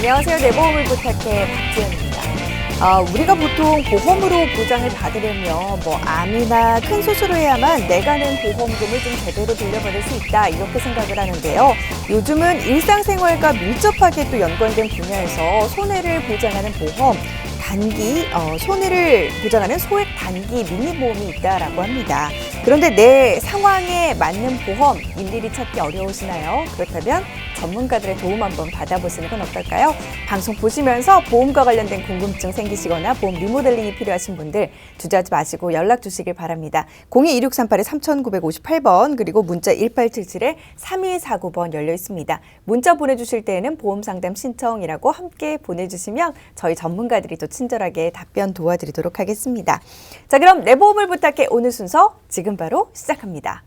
안녕하세요. 내 보험을 부탁해 박지연입니다. 우리가 보통 보험으로 보장을 받으려면 암이나 큰 수술을 해야만 내가 낸 보험금을 좀 제대로 돌려받을 수 있다 이렇게 생각을 하는데요. 요즘은 일상생활과 밀접하게 또 연관된 분야에서 손해를 보장하는 보험, 손해를 보장하는 소액 단기 미니보험이 있다라고 합니다. 그런데 내 상황에 맞는 보험 일일이 찾기 어려우시나요? 그렇다면 전문가들의 도움 한번 받아보시는 건 어떨까요? 방송 보시면서 보험과 관련된 궁금증 생기시거나 보험 리모델링이 필요하신 분들 주저하지 마시고 연락 주시길 바랍니다. 02-2638-3958번 그리고 문자 1877-3249번 열려 있습니다. 문자 보내주실 때에는 보험상담 신청이라고 함께 보내주시면 저희 전문가들이 또 친절하게 답변 도와드리도록 하겠습니다. 자, 그럼 내 보험을 부탁해 오늘 순서 지금 바로 시작합니다.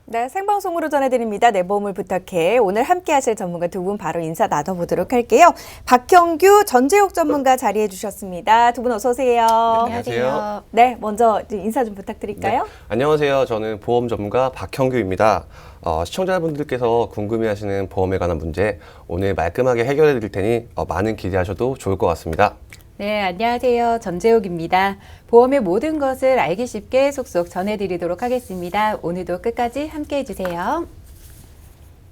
네, 생방송으로 전해드립니다. 내 보험을 부탁해. 오늘 함께 하실 전문가 두 분 바로 인사 나눠보도록 할게요. 박형규, 전재욱 전문가 자리해 주셨습니다. 두 분 어서 오세요. 네, 안녕하세요. 네, 먼저 인사 좀 부탁드릴까요? 네, 안녕하세요. 저는 보험 전문가 박형규입니다. 시청자분들께서 궁금해하시는 보험에 관한 문제 오늘 말끔하게 해결해 드릴 테니 많은 기대하셔도 좋을 것 같습니다. 네, 안녕하세요. 전재욱입니다. 보험의 모든 것을 알기 쉽게 속속 전해드리도록 하겠습니다. 오늘도 끝까지 함께 해주세요.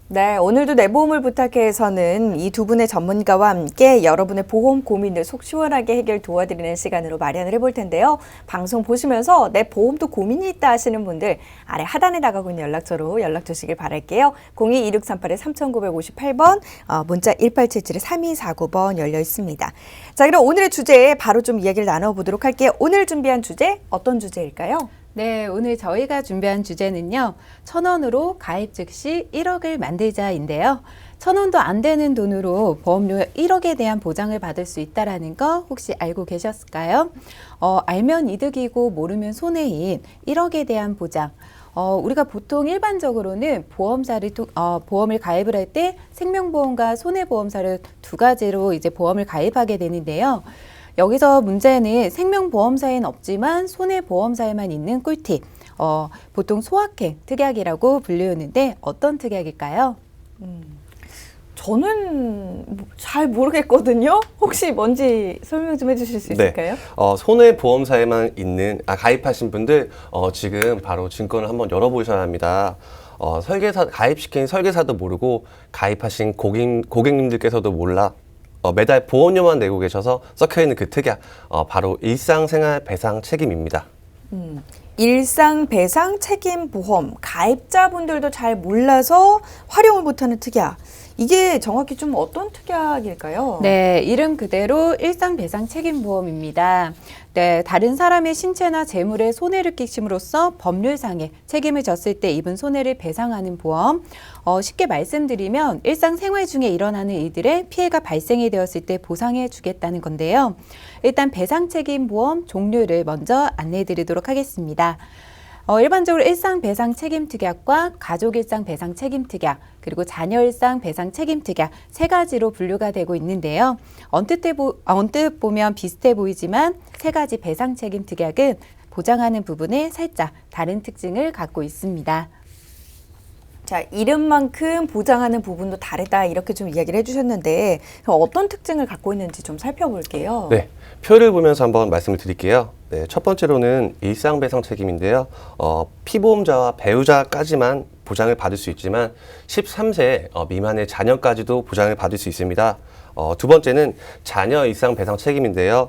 네, 오늘도 내 보험을 부탁해서는 이 두 분의 전문가와 함께 여러분의 보험 고민을 속 시원하게 해결 도와드리는 시간으로 마련을 해볼 텐데요. 방송 보시면서 내 보험도 고민이 있다 하시는 분들 아래 하단에 나가고 있는 연락처로 연락 주시길 바랄게요. 02-2638-3958번, 문자 1877-3249번 열려 있습니다. 자, 그럼 오늘의 주제 바로 좀 이야기를 나눠보도록 할게요. 오늘 준비한 주제 어떤 주제일까요? 네, 오늘 저희가 준비한 주제는요. 1,000원으로 가입 즉시 1억을 만들자인데요. 1,000원도 안 되는 돈으로 보험료 1억에 대한 보장을 받을 수 있다는 거 혹시 알고 계셨을까요? 알면 이득이고 모르면 손해인 1억에 대한 보장. 우리가 보통 일반적으로는 보험을 가입을 할 때 생명보험과 손해보험사를 두 가지로 이제 보험을 가입하게 되는데요. 여기서 문제는 생명보험사에는 없지만 손해보험사에만 있는 꿀팁. 보통 소확행 특약이라고 불리우는데 어떤 특약일까요? 저는 잘 모르겠거든요. 혹시 뭔지 설명 좀 해주실 수 있을까요? 네, 손해보험사에만 있는 가입하신 분들 지금 바로 증권을 한번 열어보셔야 합니다. 가입시킨 설계사도 모르고 가입하신 고객님들께서도 몰라 매달 보험료만 내고 계셔서 썩혀있는 그 특약, 바로 일상생활배상 책임입니다. 일상배상책임보험, 가입자분들도 잘 몰라서 활용을 못하는 특약. 이게 정확히 좀 어떤 특약일까요? 네, 이름 그대로 일상배상책임보험입니다. 네, 다른 사람의 신체나 재물에 손해를 끼침으로써 법률상의 책임을 졌을 때 입은 손해를 배상하는 보험. 쉽게 말씀드리면 일상생활 중에 일어나는 일들에 피해가 발생이 되었을 때 보상해 주겠다는 건데요. 일단 배상책임보험 종류를 먼저 안내해 드리도록 하겠습니다. 일반적으로 일상배상책임특약과 가족일상배상책임특약, 그리고 자녀일상배상책임특약 세 가지로 분류가 되고 있는데요. 언뜻 보면 비슷해 보이지만 세 가지 배상책임특약은 보장하는 부분에 살짝 다른 특징을 갖고 있습니다. 자, 이름만큼 보장하는 부분도 다르다 이렇게 좀 이야기를 해주셨는데 어떤 특징을 갖고 있는지 좀 살펴볼게요. 네, 표를 보면서 한번 말씀을 드릴게요. 네, 첫 번째로는 일상배상 책임인데요. 피보험자와 배우자까지만 보장을 받을 수 있지만 13세 미만의 자녀까지도 보장을 받을 수 있습니다. 두 번째는 자녀 일상배상 책임인데요.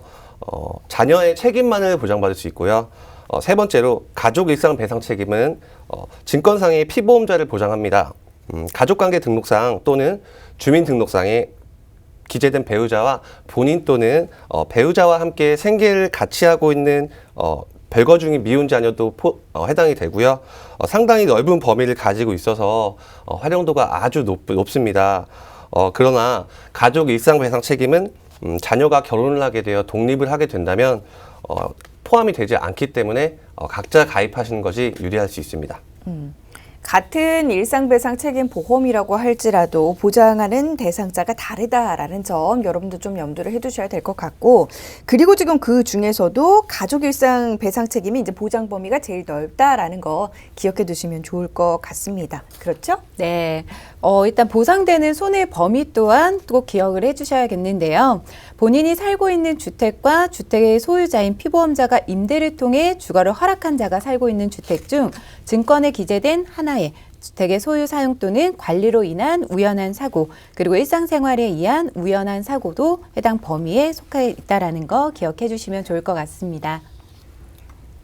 자녀의 책임만을 보장받을 수 있고요. 세 번째로 가족 일상 배상 책임은 증권상의 피보험자를 보장합니다. 가족관계 등록상 또는 주민등록상에 기재된 배우자와 본인 또는 배우자와 함께 생계를 같이 하고 있는 별거 중인 미혼 자녀도 해당이 되고요. 상당히 넓은 범위를 가지고 있어서 활용도가 아주 높습니다. 그러나 가족 일상 배상 책임은 자녀가 결혼을 하게 되어 독립을 하게 된다면 포함이 되지 않기 때문에 각자 가입하시는 것이 유리할 수 있습니다. 같은 일상배상 책임보험이라고 할지라도 보장하는 대상자가 다르다라는 점 여러분도 좀 염두를 해두셔야 될 것 같고, 그리고 지금 그 중에서도 가족 일상 배상 책임이 이제 보장 범위가 제일 넓다라는 거 기억해 두시면 좋을 것 같습니다. 그렇죠? 네. 일단 보상되는 손해 범위 또한 꼭 기억을 해주셔야겠는데요. 본인이 살고 있는 주택과 주택의 소유자인 피보험자가 임대를 통해 주거를 허락한 자가 살고 있는 주택 중 증권에 기재된 하나의 주택의 소유 사용 또는 관리로 인한 우연한 사고, 그리고 일상생활에 의한 우연한 사고도 해당 범위에 속해 있다라는 거 기억해 주시면 좋을 것 같습니다.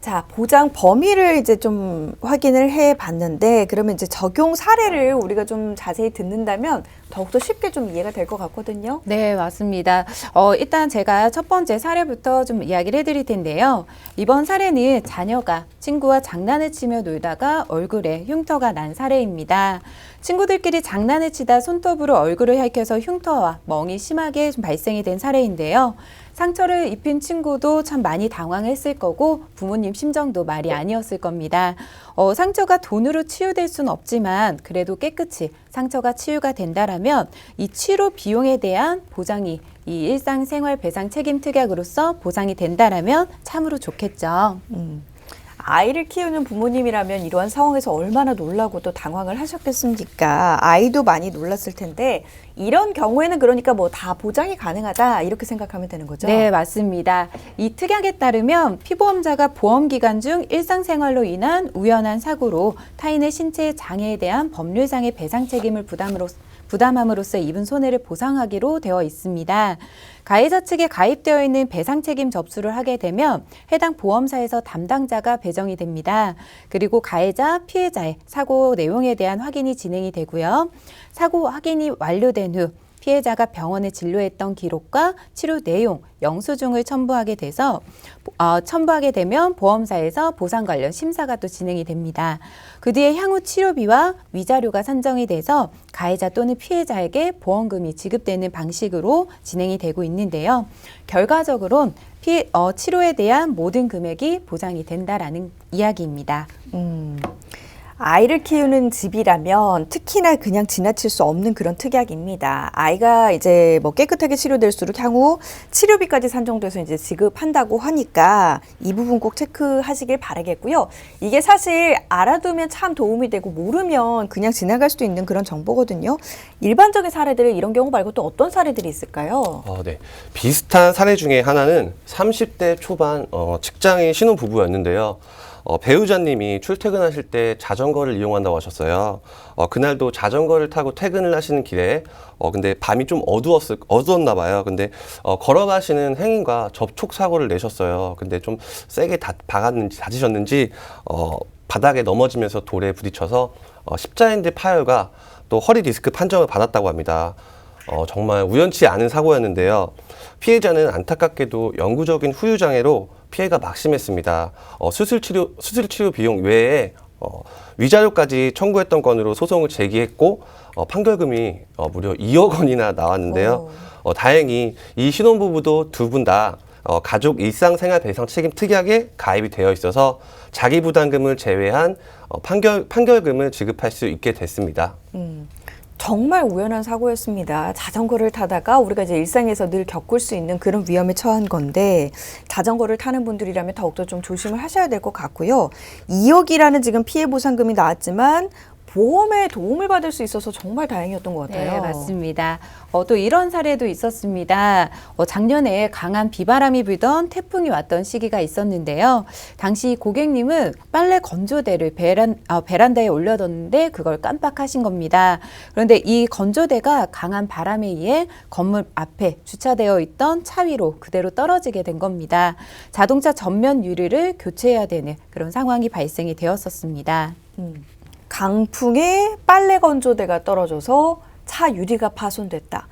자, 보장 범위를 이제 좀 확인을 해 봤는데, 그러면 이제 적용 사례를 우리가 좀 자세히 듣는다면 더욱더 쉽게 좀 이해가 될 것 같거든요. 네, 맞습니다. 일단 제가 첫 번째 사례부터 좀 이야기를 해드릴 텐데요. 이번 사례는 자녀가 친구와 장난을 치며 놀다가 얼굴에 흉터가 난 사례입니다. 친구들끼리 장난을 치다 손톱으로 얼굴을 핥혀서 흉터와 멍이 심하게 좀 발생이 된 사례인데요. 상처를 입힌 친구도 참 많이 당황했을 거고 부모님 심정도 말이 아니었을 겁니다. 상처가 돈으로 치유될 수는 없지만 그래도 깨끗이 상처가 치유가 된다라면 이 치료 비용에 대한 보장이 이 일상생활 배상 책임 특약으로서 보상이 된다라면 참으로 좋겠죠. 아이를 키우는 부모님이라면 이러한 상황에서 얼마나 놀라고 또 당황을 하셨겠습니까? 아이도 많이 놀랐을 텐데, 이런 경우에는 그러니까 뭐 다 보장이 가능하다 이렇게 생각하면 되는 거죠? 네, 맞습니다. 이 특약에 따르면 피보험자가 보험기간 중 일상생활로 인한 우연한 사고로 타인의 신체 장애에 대한 법률상의 배상 책임을 부담함으로써 입은 손해를 보상하기로 되어 있습니다. 가해자 측에 가입되어 있는 배상 책임 접수를 하게 되면 해당 보험사에서 담당자가 배정이 됩니다. 그리고 가해자, 피해자의 사고 내용에 대한 확인이 진행이 되고요. 사고 확인이 완료된 후 피해자가 병원에 진료했던 기록과 치료 내용, 영수증을 첨부하게 되면 보험사에서 보상 관련 심사가 또 진행이 됩니다. 그 뒤에 향후 치료비와 위자료가 산정이 돼서 가해자 또는 피해자에게 보험금이 지급되는 방식으로 진행이 되고 있는데요. 결과적으로는 치료에 대한 모든 금액이 보장이 된다라는 이야기입니다. 아이를 키우는 집이라면 특히나 그냥 지나칠 수 없는 그런 특약입니다. 아이가 이제 뭐 깨끗하게 치료될수록 향후 치료비까지 산정돼서 이제 지급한다고 하니까 이 부분 꼭 체크하시길 바라겠고요. 이게 사실 알아두면 참 도움이 되고 모르면 그냥 지나갈 수도 있는 그런 정보거든요. 일반적인 사례들 이런 경우 말고 또 어떤 사례들이 있을까요? 네. 비슷한 사례 중에 하나는 30대 초반 직장인 신혼부부였는데요. 배우자님이 출퇴근하실 때 자전거를 이용한다고 하셨어요. 그날도 자전거를 타고 퇴근을 하시는 길에 근데 밤이 좀 어두웠나 봐요. 근데 걸어가시는 행인과 접촉 사고를 내셨어요. 근데 좀 세게 다치셨는지 바닥에 넘어지면서 돌에 부딪혀서 십자인대 파열과 또 허리 디스크 판정을 받았다고 합니다. 정말 우연치 않은 사고였는데요. 피해자는 안타깝게도 영구적인 후유 장애로 피해가 막심했습니다. 수술 치료 비용 외에 위자료까지 청구했던 건으로 소송을 제기했고 판결금이 무려 2억 원이나 나왔는데요. 다행히 이 신혼부부도 두 분 다 가족 일상생활배상 책임 특약에 가입이 되어 있어서 자기 부담금을 제외한 판결금을 지급할 수 있게 됐습니다. 정말 우연한 사고였습니다. 자전거를 타다가 우리가 이제 일상에서 늘 겪을 수 있는 그런 위험에 처한 건데, 자전거를 타는 분들이라면 더욱더 좀 조심을 하셔야 될 것 같고요. 2억이라는 지금 피해 보상금이 나왔지만 보험에 도움을 받을 수 있어서 정말 다행이었던 것 같아요. 네, 맞습니다. 또 이런 사례도 있었습니다. 작년에 강한 비바람이 불던 태풍이 왔던 시기가 있었는데요. 당시 고객님은 빨래 건조대를 베란다에 올려뒀는데 그걸 깜빡하신 겁니다. 그런데 이 건조대가 강한 바람에 의해 건물 앞에 주차되어 있던 차 위로 그대로 떨어지게 된 겁니다. 자동차 전면 유리를 교체해야 되는 그런 상황이 발생이 되었었습니다. 강풍에 빨래 건조대가 떨어져서 차 유리가 파손됐다.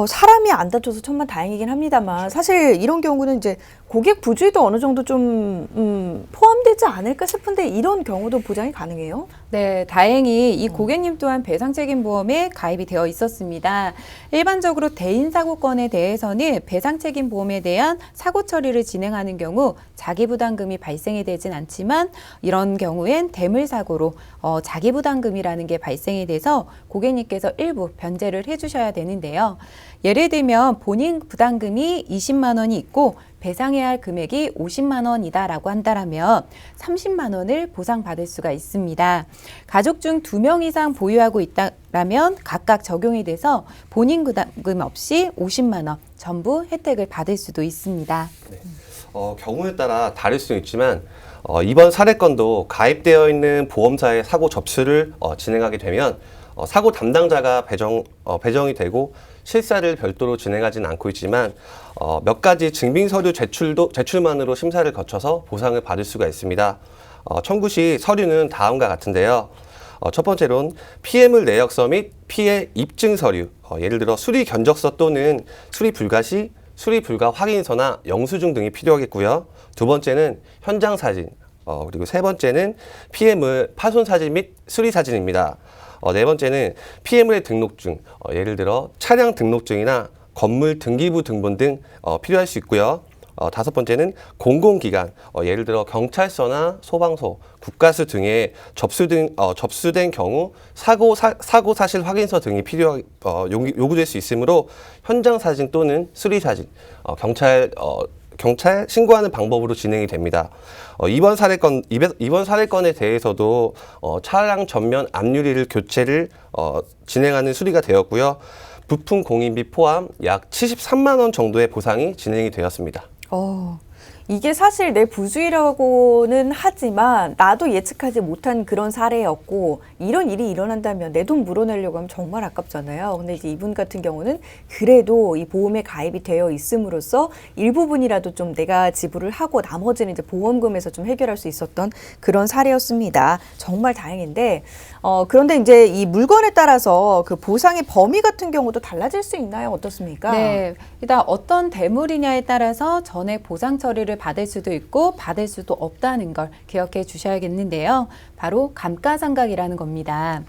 사람이 안 다쳐서 천만 다행이긴 합니다만, 사실 이런 경우는 이제 고객 부주의도 어느 정도 좀 포함되지 않을까 싶은데 이런 경우도 보장이 가능해요? 네, 다행히 이 고객님 또한 배상책임보험에 가입이 되어 있었습니다. 일반적으로 대인사고건에 대해서는 배상책임보험에 대한 사고 처리를 진행하는 경우 자기부담금이 발생이 되진 않지만 이런 경우엔 대물사고로 자기부담금이라는 게 발생이 돼서 고객님께서 일부 변제를 해주셔야 되는데요. 예를 들면 본인 부담금이 20만 원이 있고 배상해야 할 금액이 50만 원이다라고 한다면 30만 원을 보상받을 수가 있습니다. 가족 중 2명 이상 보유하고 있다라면 각각 적용이 돼서 본인 부담금 없이 50만 원 전부 혜택을 받을 수도 있습니다. 네. 경우에 따라 다를 수는 있지만 이번 사례건도 가입되어 있는 보험사의 사고 접수를 진행하게 되면 사고 담당자가 배정이 되고 실사를 별도로 진행하지는 않고 있지만 몇 가지 증빙 서류 제출만으로 심사를 거쳐서 보상을 받을 수가 있습니다. 청구 시 서류는 다음과 같은데요. 첫 번째로는 피해물 내역서 및 피해 입증 서류, 예를 들어 수리 견적서 또는 수리 불가 시 수리 불가 확인서나 영수증 등이 필요하겠고요. 두 번째는 현장 사진, 그리고 세 번째는 피해물 파손 사진 및 수리 사진입니다. 네 번째는 피해물의 등록증, 예를 들어 차량 등록증이나 건물 등기부 등본 등 필요할 수 있고요. 다섯 번째는 공공기관, 예를 들어 경찰서나 소방서, 국가수 등의 접수된 경우 사고 사실 확인서 등이 요구될 수 있으므로 현장 사진 또는 수리 사진, 경찰 신고하는 방법으로 진행이 됩니다. 이번 사례건에 대해서도 차량 전면 앞유리를 교체를 진행하는 수리가 되었고요. 부품 공인비 포함 약 73만 원 정도의 보상이 진행이 되었습니다. 이게 사실 내 부주의라고는 하지만 나도 예측하지 못한 그런 사례였고 이런 일이 일어난다면 내 돈 물어내려고 하면 정말 아깝잖아요. 근데 이제 이분 같은 경우는 그래도 이 보험에 가입이 되어 있음으로써 일부분이라도 좀 내가 지불을 하고 나머지는 이제 보험금에서 좀 해결할 수 있었던 그런 사례였습니다. 정말 다행인데 그런데 이제 이 물건에 따라서 그 보상의 범위 같은 경우도 달라질 수 있나요? 어떻습니까? 네, 일단 어떤 대물이냐에 따라서 전액 보상 처리를 받을 수도 있고 받을 수도 없다는 걸 기억해 주셔야겠는데요. 바로 감가상각이라는 겁니다.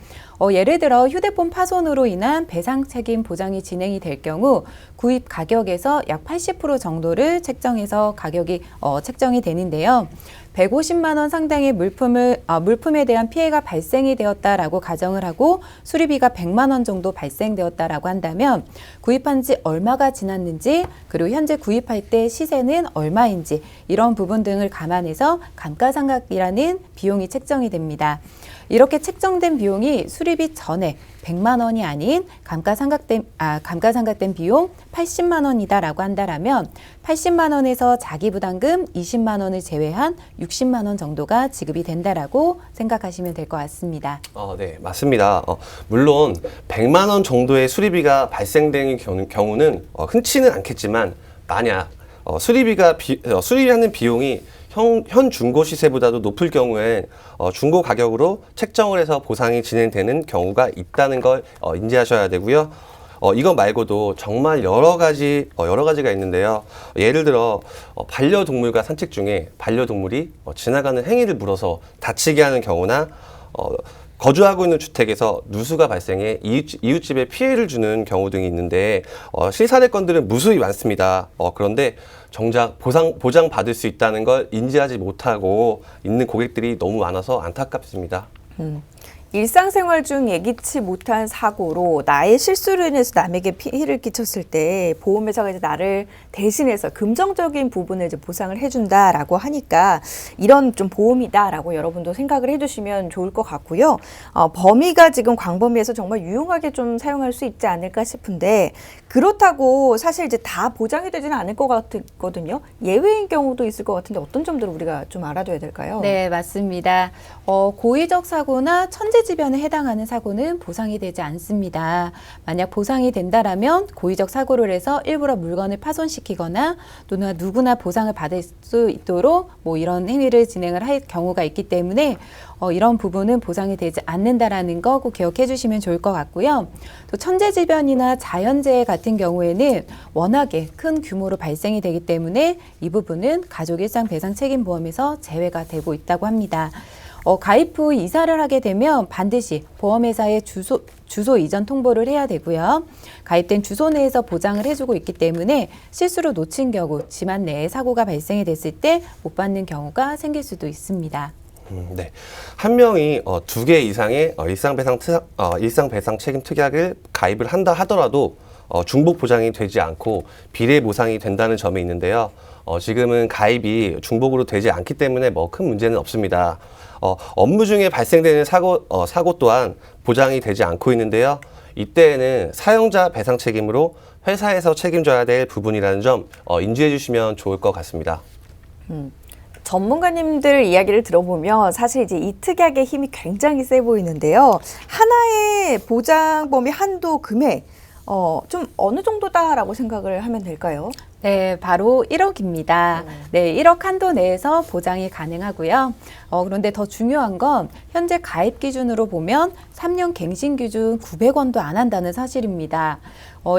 예를 들어 휴대폰 파손으로 인한 배상 책임 보장이 진행이 될 경우 구입 가격에서 약 80% 정도를 책정해서 가격이 책정이 되는데요. 150만 원 상당의 물품에 대한 피해가 발생이 되었다라고 가정을 하고 수리비가 100만 원 정도 발생되었다라고 한다면 구입한 지 얼마가 지났는지 그리고 현재 구입할 때 시세는 얼마인지 이런 부분 등을 감안해서 감가상각이라는 비용이 책정이 됩니다. 이렇게 책정된 비용이 수리비 전에 100만 원이 아닌 감가상각된 비용 80만 원이다라고 한다면 80만 원에서 자기부담금 20만 원을 제외한 60만 원 정도가 지급이 된다라고 생각하시면 될 것 같습니다. 네, 맞습니다. 물론 100만 원 정도의 수리비가 발생되는 경우는 흔치는 않겠지만 만약 수리하는 비용이 현 중고 시세보다도 높을 경우엔 중고 가격으로 책정을 해서 보상이 진행되는 경우가 있다는 걸 인지하셔야 되고요. 이거 말고도 정말 여러 가지가 있는데요. 예를 들어 반려동물과 산책 중에 반려동물이 지나가는 행위를 물어서 다치게 하는 경우나 거주하고 있는 주택에서 누수가 발생해 이웃집에 피해를 주는 경우 등이 있는데 실사례건들은 무수히 많습니다. 그런데 정작 보장 받을 수 있다는 걸 인지하지 못하고 있는 고객들이 너무 많아서 안타깝습니다. 일상생활 중 예기치 못한 사고로 나의 실수로 인해서 남에게 피해를 끼쳤을 때 보험회사가 이제 나를 대신해서 긍정적인 부분을 이제 보상을 해준다라고 하니까 이런 좀 보험이다라고 여러분도 생각을 해주시면 좋을 것 같고요. 범위가 지금 광범위해서 정말 유용하게 좀 사용할 수 있지 않을까 싶은데 그렇다고 사실 이제 다 보장이 되지는 않을 것 같거든요. 예외인 경우도 있을 것 같은데 어떤 점들을 우리가 좀 알아둬야 될까요? 네, 맞습니다. 고의적 사고나 천재지변에 해당하는 사고는 보상이 되지 않습니다. 만약 보상이 된다라면 고의적 사고를 해서 일부러 물건을 파손시키거나 또는 누구나 보상을 받을 수 있도록 뭐 이런 행위를 진행을 할 경우가 있기 때문에 이런 부분은 보상이 되지 않는다라는 거 꼭 기억해 주시면 좋을 것 같고요. 또 천재지변이나 자연재해 같은 경우에는 워낙에 큰 규모로 발생이 되기 때문에 이 부분은 가족 일상 배상 책임 보험에서 제외가 되고 있다고 합니다. 가입 후 이사를 하게 되면 반드시 보험회사에 주소 이전 통보를 해야 되고요. 가입된 주소 내에서 보장을 해주고 있기 때문에 실수로 놓친 경우 집안 내에 사고가 발생이 됐을 때 못 받는 경우가 생길 수도 있습니다. 네. 한 명이 2개 이상의 일상배상 책임 특약을 가입을 한다 하더라도 중복 보장이 되지 않고 비례 보상이 된다는 점이 있는데요. 지금은 가입이 중복으로 되지 않기 때문에 뭐 큰 문제는 없습니다. 업무 중에 발생되는 사고 또한 보장이 되지 않고 있는데요. 이때에는 사용자 배상 책임으로 회사에서 책임져야 될 부분이라는 점 인지해 주시면 좋을 것 같습니다. 전문가님들 이야기를 들어보면 사실 이제 이 특약의 힘이 굉장히 세 보이는데요. 하나의 보장 범위 한도 금액 좀 어느 정도다라고 생각을 하면 될까요? 네, 바로 1억입니다. 네, 1억 한도 내에서 보장이 가능하고요. 그런데 더 중요한 건 현재 가입 기준으로 보면 3년 갱신 기준 900원도 안 한다는 사실입니다.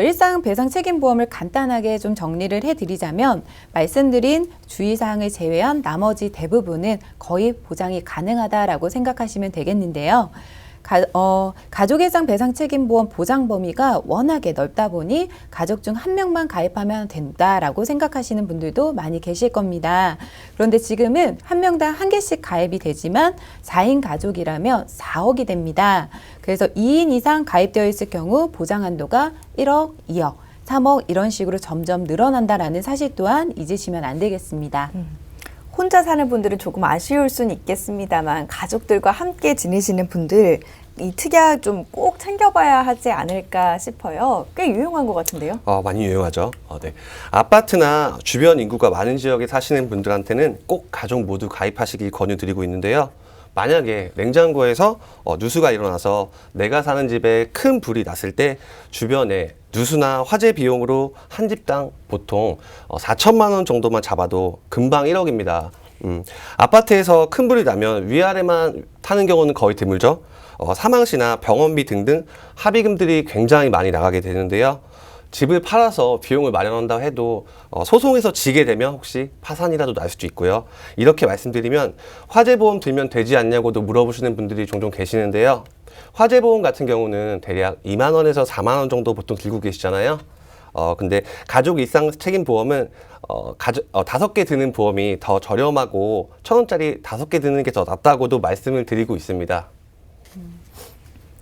일상 배상 책임 보험을 간단하게 좀 정리를 해드리자면 말씀드린 주의사항을 제외한 나머지 대부분은 거의 보장이 가능하다라고 생각하시면 되겠는데요. 가족일상 배상 책임 보험 보장 범위가 워낙에 넓다 보니 가족 중 한 명만 가입하면 된다라고 생각하시는 분들도 많이 계실 겁니다. 그런데 지금은 한 명당 한 개씩 가입이 되지만 4인 가족이라면 4억이 됩니다. 그래서 2인 이상 가입되어 있을 경우 보장 한도가 1억, 2억, 3억 이런 식으로 점점 늘어난다라는 사실 또한 잊으시면 안 되겠습니다. 혼자 사는 분들은 조금 아쉬울 수는 있겠습니다만 가족들과 함께 지내시는 분들 이 특약 좀 꼭 챙겨봐야 하지 않을까 싶어요. 꽤 유용한 것 같은데요. 많이 유용하죠. 네. 아파트나 주변 인구가 많은 지역에 사시는 분들한테는 꼭 가족 모두 가입하시길 권유드리고 있는데요. 만약에 냉장고에서 누수가 일어나서 내가 사는 집에 큰 불이 났을 때 주변에 누수나 화재 비용으로 한 집당 보통 4천만 원 정도만 잡아도 금방 1억입니다. 아파트에서 큰 불이 나면 위아래만 타는 경우는 거의 드물죠. 사망시나 병원비 등등 합의금들이 굉장히 많이 나가게 되는데요. 집을 팔아서 비용을 마련한다 해도 소송에서 지게 되면 혹시 파산이라도 날 수도 있고요. 이렇게 말씀드리면 화재보험 들면 되지 않냐고도 물어보시는 분들이 종종 계시는데요. 화재보험 같은 경우는 대략 2만 원에서 4만 원 정도 보통 들고 계시잖아요. 근데 가족 일상 책임 보험은 5개 드는 보험이 더 저렴하고 1,000원짜리 5개 드는 게 더 낫다고도 말씀을 드리고 있습니다.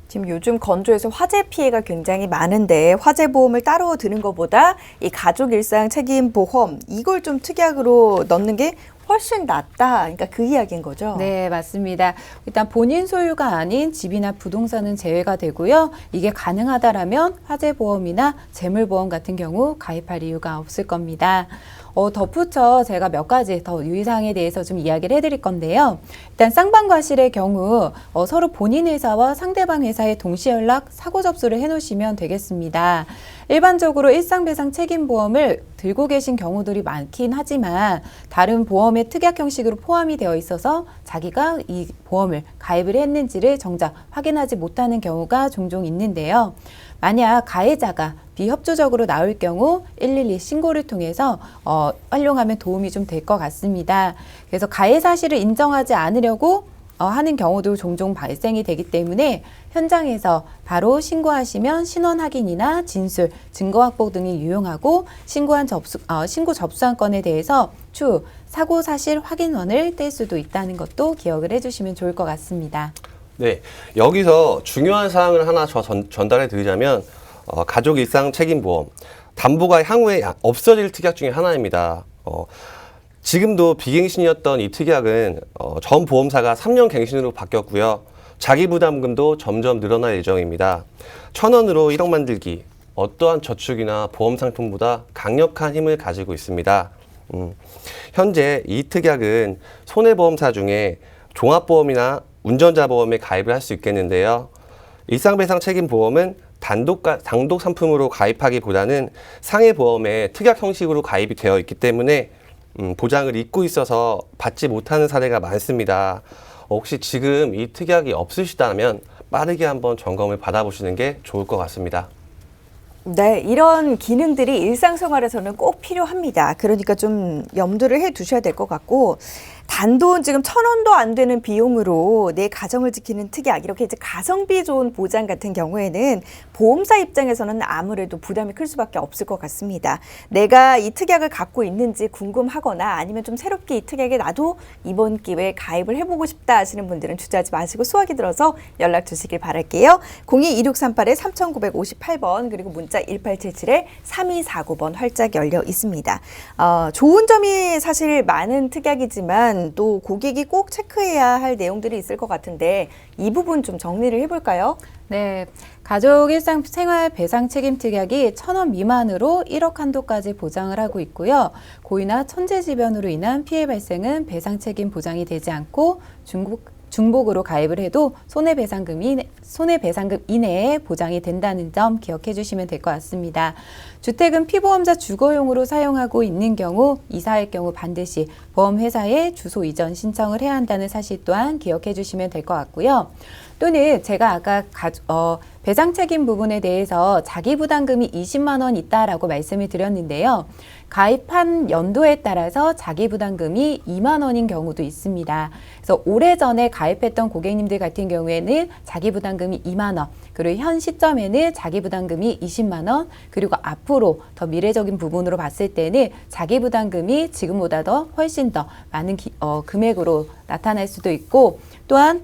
지금 요즘 건조해서 화재 피해가 굉장히 많은데 화재 보험을 따로 드는 것보다 이 가족 일상 책임 보험 이걸 좀 특약으로 넣는 게 훨씬 낫다. 그러니까 그 이야기인 거죠. 네, 맞습니다. 일단 본인 소유가 아닌 집이나 부동산은 제외가 되고요. 이게 가능하다라면 화재보험이나 재물보험 같은 경우 가입할 이유가 없을 겁니다. 덧붙여 제가 몇 가지 더 유의사항에 대해서 좀 이야기를 해드릴 건데요. 일단 쌍방과실의 경우 서로 본인 회사와 상대방 회사에 동시 연락, 사고 접수를 해놓으시면 되겠습니다. 일반적으로 일상배상 책임보험을 들고 계신 경우들이 많긴 하지만 다른 보험의 특약 형식으로 포함이 되어 있어서 자기가 이 보험을 가입을 했는지를 정작 확인하지 못하는 경우가 종종 있는데요. 만약 가해자가 비협조적으로 나올 경우 112 신고를 통해서 활용하면 도움이 좀 될 것 같습니다. 그래서 가해 사실을 인정하지 않으려고 하는 경우도 종종 발생이 되기 때문에 현장에서 바로 신고하시면 신원 확인이나 진술, 증거 확보 등이 유용하고 신고 접수한 건에 대해서 추후 사고 사실 확인원을 뗄 수도 있다는 것도 기억을 해주시면 좋을 것 같습니다. 네, 여기서 중요한 사항을 하나 전달해 드리자면 가족 일상 책임보험 담보가 향후에 없어질 특약 중에 하나입니다. 지금도 비갱신이었던 이 특약은 전 보험사가 3년 갱신으로 바뀌었고요. 자기부담금도 점점 늘어날 예정입니다. 1,000원으로 1억 만들기, 어떠한 저축이나 보험 상품보다 강력한 힘을 가지고 있습니다. 현재 이 특약은 손해보험사 중에 종합보험이나 운전자 보험에 가입을 할 수 있겠는데요. 일상배상 책임보험은 단독 상품으로 가입하기보다는 상해보험에 특약 형식으로 가입이 되어 있기 때문에 보장을 잊고 있어서 받지 못하는 사례가 많습니다. 혹시 지금 이 특약이 없으시다면 빠르게 한번 점검을 받아보시는 게 좋을 것 같습니다. 네, 이런 기능들이 일상생활에서는 꼭 필요합니다. 그러니까 좀 염두를 해 두셔야 될 것 같고, 단돈 지금 1,000원도 안 되는 비용으로 내 가정을 지키는 특약, 이렇게 이제 가성비 좋은 보장 같은 경우에는 보험사 입장에서는 아무래도 부담이 클 수밖에 없을 것 같습니다. 내가 이 특약을 갖고 있는지 궁금하거나 아니면 좀 새롭게 이 특약에 나도 이번 기회에 가입을 해보고 싶다 하시는 분들은 주저하지 마시고 수화기 들어서 연락 주시길 바랄게요. 02-2638-3958번 그리고 문자 1877-3249번 활짝 열려 있습니다. 좋은 점이 사실 많은 특약이지만 또 고객이 꼭 체크해야 할 내용들이 있을 것 같은데 이 부분 좀 정리를 해볼까요? 네, 가족 일상 생활 배상 책임 특약이 1,000원 미만으로 1억 한도까지 보장을 하고 있고요. 고의나 천재지변으로 인한 피해 발생은 배상 책임 보장이 되지 않고 중복으로 가입을 해도 손해배상금 이내에 보장이 된다는 점 기억해 주시면 될 것 같습니다. 주택은 피보험자 주거용으로 사용하고 있는 경우 이사할 경우 반드시 보험회사에 주소 이전 신청을 해야 한다는 사실 또한 기억해 주시면 될 것 같고요. 또는 제가 아까 배상 책임 부분에 대해서 자기 부담금이 20만 원 있다라고 말씀을 드렸는데요. 가입한 연도에 따라서 자기 부담금이 2만 원인 경우도 있습니다. 그래서 오래전에 가입했던 고객님들 같은 경우에는 자기 부담금이 2만 원, 그리고 현 시점에는 자기 부담금이 20만 원, 그리고 앞으로 더 미래적인 부분으로 봤을 때는 자기 부담금이 지금보다 더 훨씬 더 많은 금액으로 나타날 수도 있고, 또한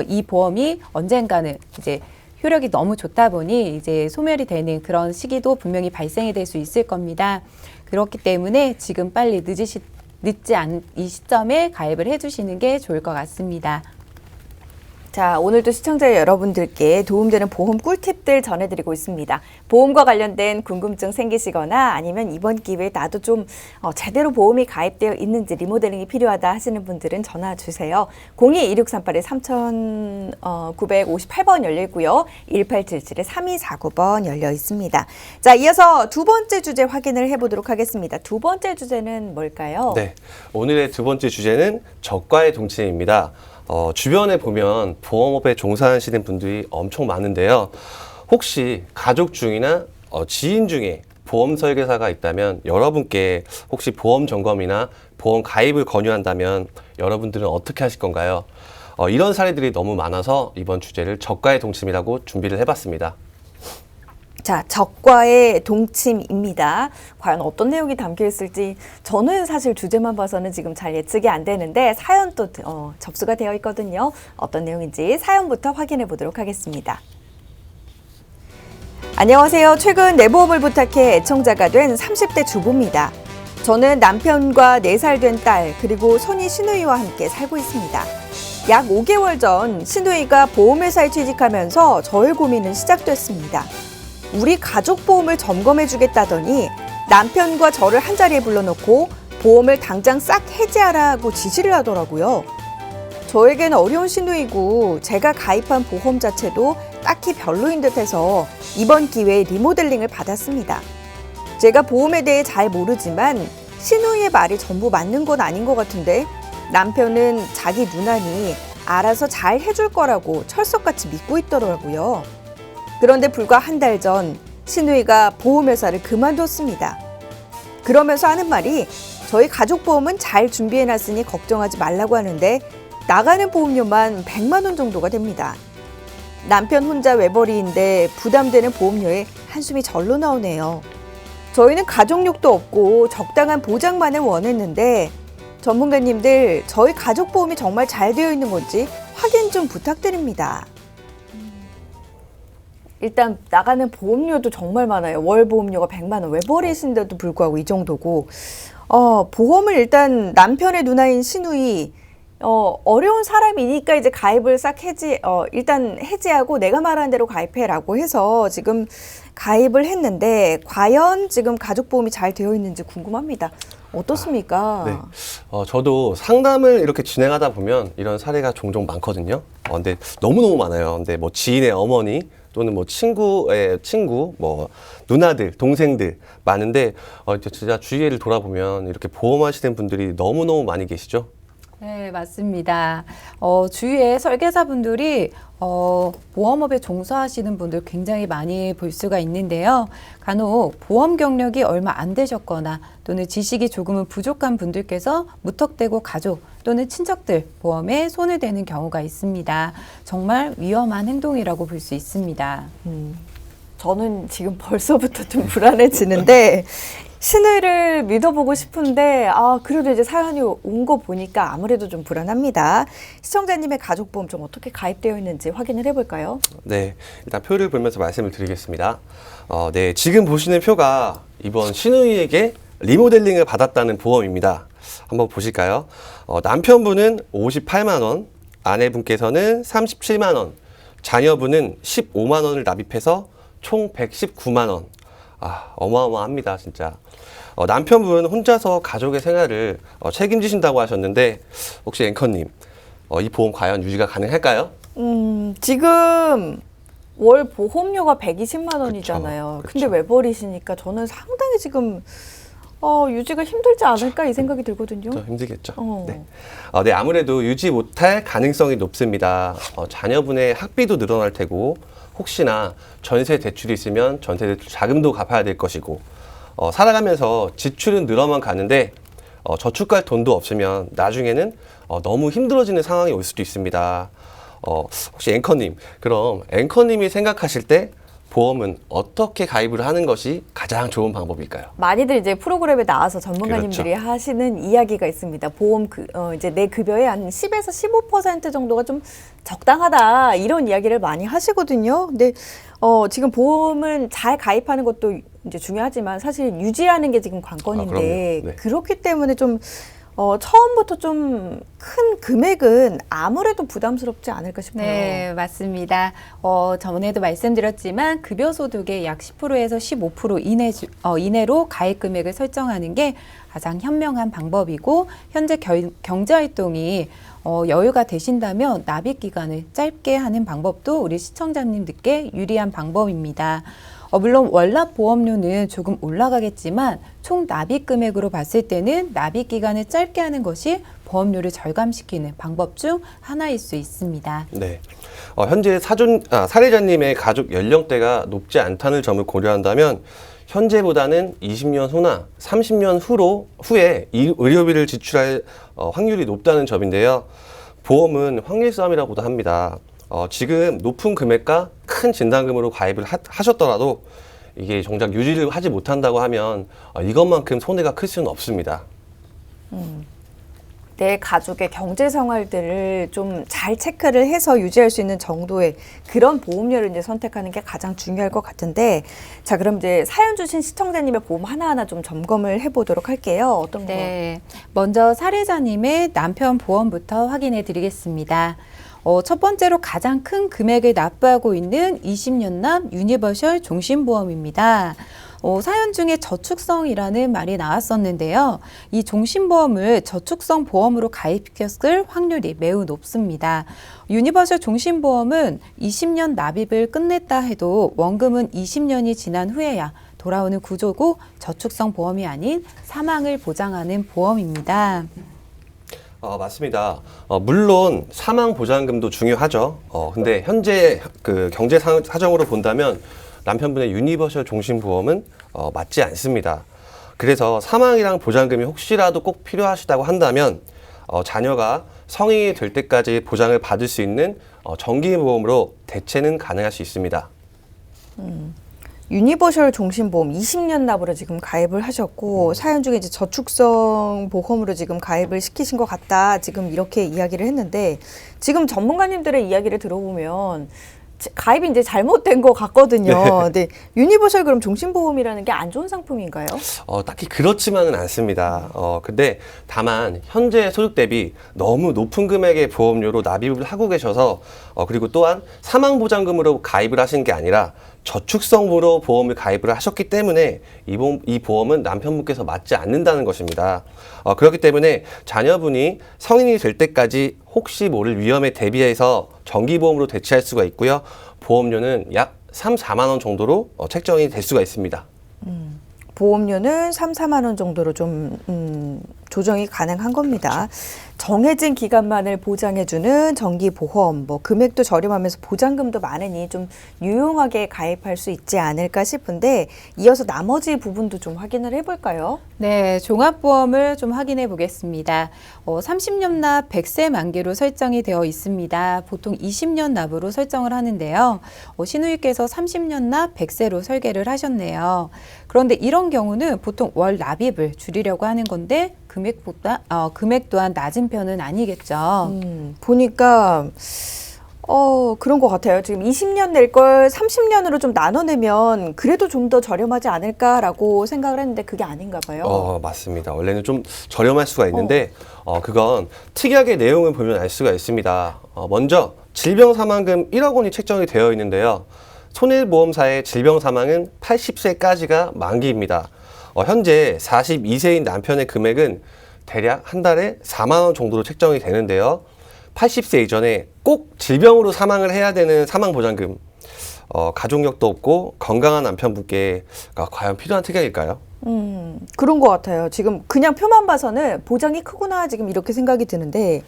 이 보험이 언젠가는 이제 효력이 너무 좋다 보니 이제 소멸이 되는 그런 시기도 분명히 발생이 될 수 있을 겁니다. 그렇기 때문에 지금 빨리 늦지 않은 이 시점에 가입을 해주시는 게 좋을 것 같습니다. 자, 오늘도 시청자 여러분들께 도움되는 보험 꿀팁들 전해드리고 있습니다. 보험과 관련된 궁금증 생기시거나 아니면 이번 기회에 나도 좀 제대로 보험이 가입되어 있는지 리모델링이 필요하다 하시는 분들은 전화 주세요. 02-2638-3958번 열려 있고요. 1877-3249번 열려 있습니다. 자, 이어서 두 번째 주제 확인을 해보도록 하겠습니다. 두 번째 주제는 뭘까요? 네, 오늘의 두 번째 주제는 저가의 동침입니다. 주변에 보면 보험업에 종사하시는 분들이 엄청 많은데요. 혹시 가족 중이나 지인 중에 보험 설계사가 있다면 여러분께 혹시 보험 점검이나 보험 가입을 권유한다면 여러분들은 어떻게 하실 건가요? 이런 사례들이 너무 많아서 이번 주제를 저가의 동침이라고 준비를 해봤습니다. 자, 적과의 동침입니다. 과연 어떤 내용이 담겨 있을지 저는 사실 주제만 봐서는 지금 잘 예측이 안 되는데 사연 또 접수가 되어 있거든요. 어떤 내용인지 사연부터 확인해 보도록 하겠습니다. 안녕하세요. 최근 내보험을 부탁해 애청자가 된 30대 주부입니다. 저는 남편과 4살 된 딸 그리고 손이 시누이와 함께 살고 있습니다. 약 5개월 전 시누이가 보험회사에 취직하면서 저의 고민은 시작됐습니다. 우리 가족보험을 점검해 주겠다더니 남편과 저를 한자리에 불러놓고 보험을 당장 싹 해지하라고 지시를 하더라고요. 저에겐 어려운 시누이고 제가 가입한 보험 자체도 딱히 별로인 듯해서 이번 기회에 리모델링을 받았습니다. 제가 보험에 대해 잘 모르지만 시누이의 말이 전부 맞는 건 아닌 것 같은데 남편은 자기 누나니 알아서 잘 해줄 거라고 철석같이 믿고 있더라고요. 그런데 불과 한 달 전 시누이가 보험회사를 그만뒀습니다. 그러면서 하는 말이 저희 가족보험은 잘 준비해놨으니 걱정하지 말라고 하는데 나가는 보험료만 100만 원 정도가 됩니다. 남편 혼자 외벌이인데 부담되는 보험료에 한숨이 절로 나오네요. 저희는 가족력도 없고 적당한 보장만을 원했는데 전문가님들 저희 가족보험이 정말 잘 되어 있는 건지 확인 좀 부탁드립니다. 일단 나가는 보험료도 정말 많아요. 월 보험료가 100만 원. 외벌이신데도 불구하고 이 정도고 보험을 일단 남편의 누나인 시누이 어려운 사람이니까 이제 가입을 싹 일단 해지하고 내가 말한 대로 가입해라고 해서 지금 가입을 했는데 과연 지금 가족보험이 잘 되어 있는지 궁금합니다. 어떻습니까? 네. 저도 상담을 이렇게 진행하다 보면 이런 사례가 종종 많거든요. 근데 너무너무 많아요. 근데 뭐 지인의 어머니 또는 뭐 친구의 친구, 뭐 누나들, 동생들 많은데 이제 진짜 주위를 돌아보면 이렇게 보험하시는 분들이 너무너무 많이 계시죠. 네, 맞습니다. 주위에 설계사분들이 보험업에 종사하시는 분들 굉장히 많이 볼 수가 있는데요. 간혹 보험 경력이 얼마 안 되셨거나 또는 지식이 조금은 부족한 분들께서 무턱대고 가족 또는 친척들 보험에 손을 대는 경우가 있습니다. 정말 위험한 행동이라고 볼 수 있습니다. 저는 지금 벌써부터 좀 불안해지는데 신의를 믿어보고 싶은데 그래도 이제 사연이 온 거 보니까 아무래도 좀 불안합니다. 시청자님의 가족보험 좀 어떻게 가입되어 있는지 확인을 해볼까요? 네, 일단 표를 보면서 말씀을 드리겠습니다. 네, 지금 보시는 표가 이번 신우이에게 리모델링을 받았다는 보험입니다. 한번 보실까요? 남편분은 58만 원, 아내분께서는 37만 원, 자녀분은 15만 원을 납입해서 총 119만 원. 어마어마합니다, 진짜. 남편분 혼자서 가족의 생활을 책임지신다고 하셨는데 혹시 앵커님, 이 보험 과연 유지가 가능할까요? 지금 월 보험료가 120만 원이잖아요. 그쵸. 근데 외벌이시니까 저는 상당히 지금 유지가 힘들지 않을까 이 생각이 들거든요. 좀 힘들겠죠. 어. 네. 네, 아무래도 유지 못할 가능성이 높습니다. 자녀분의 학비도 늘어날 테고 혹시나 전세 대출이 있으면 전세 대출 자금도 갚아야 될 것이고 살아가면서 지출은 늘어만 가는데 저축할 돈도 없으면 나중에는 너무 힘들어지는 상황이 올 수도 있습니다. 혹시 앵커님, 그럼 앵커님이 생각하실 때 보험은 어떻게 가입을 하는 것이 가장 좋은 방법일까요? 많이들 이제 프로그램에 나와서 전문가님들이 그렇죠. 하시는 이야기가 있습니다. 보험 이제 내 급여의 한 10에서 15% 정도가 좀 적당하다 이런 이야기를 많이 하시거든요. 근데 지금 보험은 잘 가입하는 것도 이제 중요하지만 사실 유지하는 게 지금 관건인데 그럼요. 네. 그렇기 때문에 좀 처음부터 좀 큰 금액은 아무래도 부담스럽지 않을까 싶어요. 네, 맞습니다. 전에도 말씀드렸지만 급여 소득의 약 10%에서 15% 이내로 가입 금액을 설정하는 게 가장 현명한 방법이고 현재 경제 활동이 여유가 되신다면 납입 기간을 짧게 하는 방법도 우리 시청자님들께 유리한 방법입니다. 물론 월납 보험료는 조금 올라가겠지만 총 납입 금액으로 봤을 때는 납입 기간을 짧게 하는 것이 보험료를 절감시키는 방법 중 하나일 수 있습니다. 네. 현재 사례자님의 가족 연령대가 높지 않다는 점을 고려한다면 현재보다는 20년 후나 30년 후에 의료비를 지출할 확률이 높다는 점인데요. 보험은 확률 싸움이라고도 합니다. 지금 높은 금액과 큰 진단금으로 가입을 하셨더라도 이게 정작 유지를 하지 못한다고 하면 이것만큼 손해가 클 수는 없습니다. 내 가족의 경제 생활들을 좀 잘 체크를 해서 유지할 수 있는 정도의 그런 보험료를 이제 선택하는 게 가장 중요할 것 같은데, 자, 그럼 이제 사연 주신 시청자님의 보험 하나하나 좀 점검을 해보도록 할게요. 어떤 거? 네, 먼저 사례자님의 남편 보험부터 확인해 드리겠습니다. 첫 번째로 가장 큰 금액을 납부하고 있는 20년 납 유니버셜 종신보험입니다. 사연 중에 저축성이라는 말이 나왔었는데요. 이 종신보험을 저축성 보험으로 가입시켰을 확률이 매우 높습니다. 유니버셜 종신보험은 20년 납입을 끝냈다 해도 원금은 20년이 지난 후에야 돌아오는 구조고 저축성 보험이 아닌 사망을 보장하는 보험입니다. 맞습니다. 물론 사망 보장금도 중요하죠. 근데 현재 그 경제 사정으로 본다면 남편분의 유니버셜 종신보험은 맞지 않습니다. 그래서 사망이랑 보장금이 혹시라도 꼭 필요하시다고 한다면 자녀가 성인이 될 때까지 보장을 받을 수 있는 정기보험으로 대체는 가능할 수 있습니다. 유니버셜 종신보험 20년 납으로 지금 가입을 하셨고 사연 중에 이제 저축성 보험으로 지금 가입을 시키신 것 같다. 지금 이렇게 이야기를 했는데 지금 전문가님들의 이야기를 들어보면 가입이 이제 잘못된 것 같거든요. 네. 유니버셜 그럼 종신보험이라는 게 안 좋은 상품인가요? 딱히 그렇지만은 않습니다. 근데 다만 현재 소득 대비 너무 높은 금액의 보험료로 납입을 하고 계셔서 그리고 또한 사망보장금으로 가입을 하신 게 아니라 저축성으로 보험을 가입을 하셨기 때문에 이 보험은 남편분께서 맞지 않는다는 것입니다. 그렇기 때문에 자녀분이 성인이 될 때까지 혹시 모를 위험에 대비해서 정기보험으로 대체할 수가 있고요. 보험료는 약 3, 4만 원 정도로 책정이 될 수가 있습니다. 보험료는 3, 4만 원 정도로 좀 조정이 가능한 겁니다. 정해진 기간만을 보장해주는 정기보험, 뭐 금액도 저렴하면서 보장금도 많으니 좀 유용하게 가입할 수 있지 않을까 싶은데 이어서 나머지 부분도 좀 확인을 해볼까요? 네, 종합보험을 좀 확인해 보겠습니다. 30년 납 100세 만기로 설정이 되어 있습니다. 보통 20년 납으로 설정을 하는데요. 신우이께서 30년 납 100세로 설계를 하셨네요. 그런데 이런 경우는 보통 월 납입을 줄이려고 하는 건데 금액 또한 낮은 편은 아니겠죠. 보니까 그런 것 같아요. 지금 20년 낼 걸 30년으로 좀 나눠내면 그래도 좀 더 저렴하지 않을까라고 생각을 했는데 그게 아닌가 봐요. 맞습니다. 원래는 좀 저렴할 수가 있는데 그건 특이하게 내용을 보면 알 수가 있습니다. 먼저 질병사망금 1억 원이 책정이 되어 있는데요. 손해보험사의 질병사망은 80세까지가 만기입니다. 현재 42세인 남편의 금액은 대략 한 달에 4만 원 정도로 책정이 되는데요. 80세 이전에 꼭 질병으로 사망을 해야 되는 사망보장금, 가족력도 없고 건강한 남편분께 과연 필요한 특약일까요? 그런 것 같아요. 지금 그냥 표만 봐서는 보장이 크구나 지금 이렇게 생각이 드는데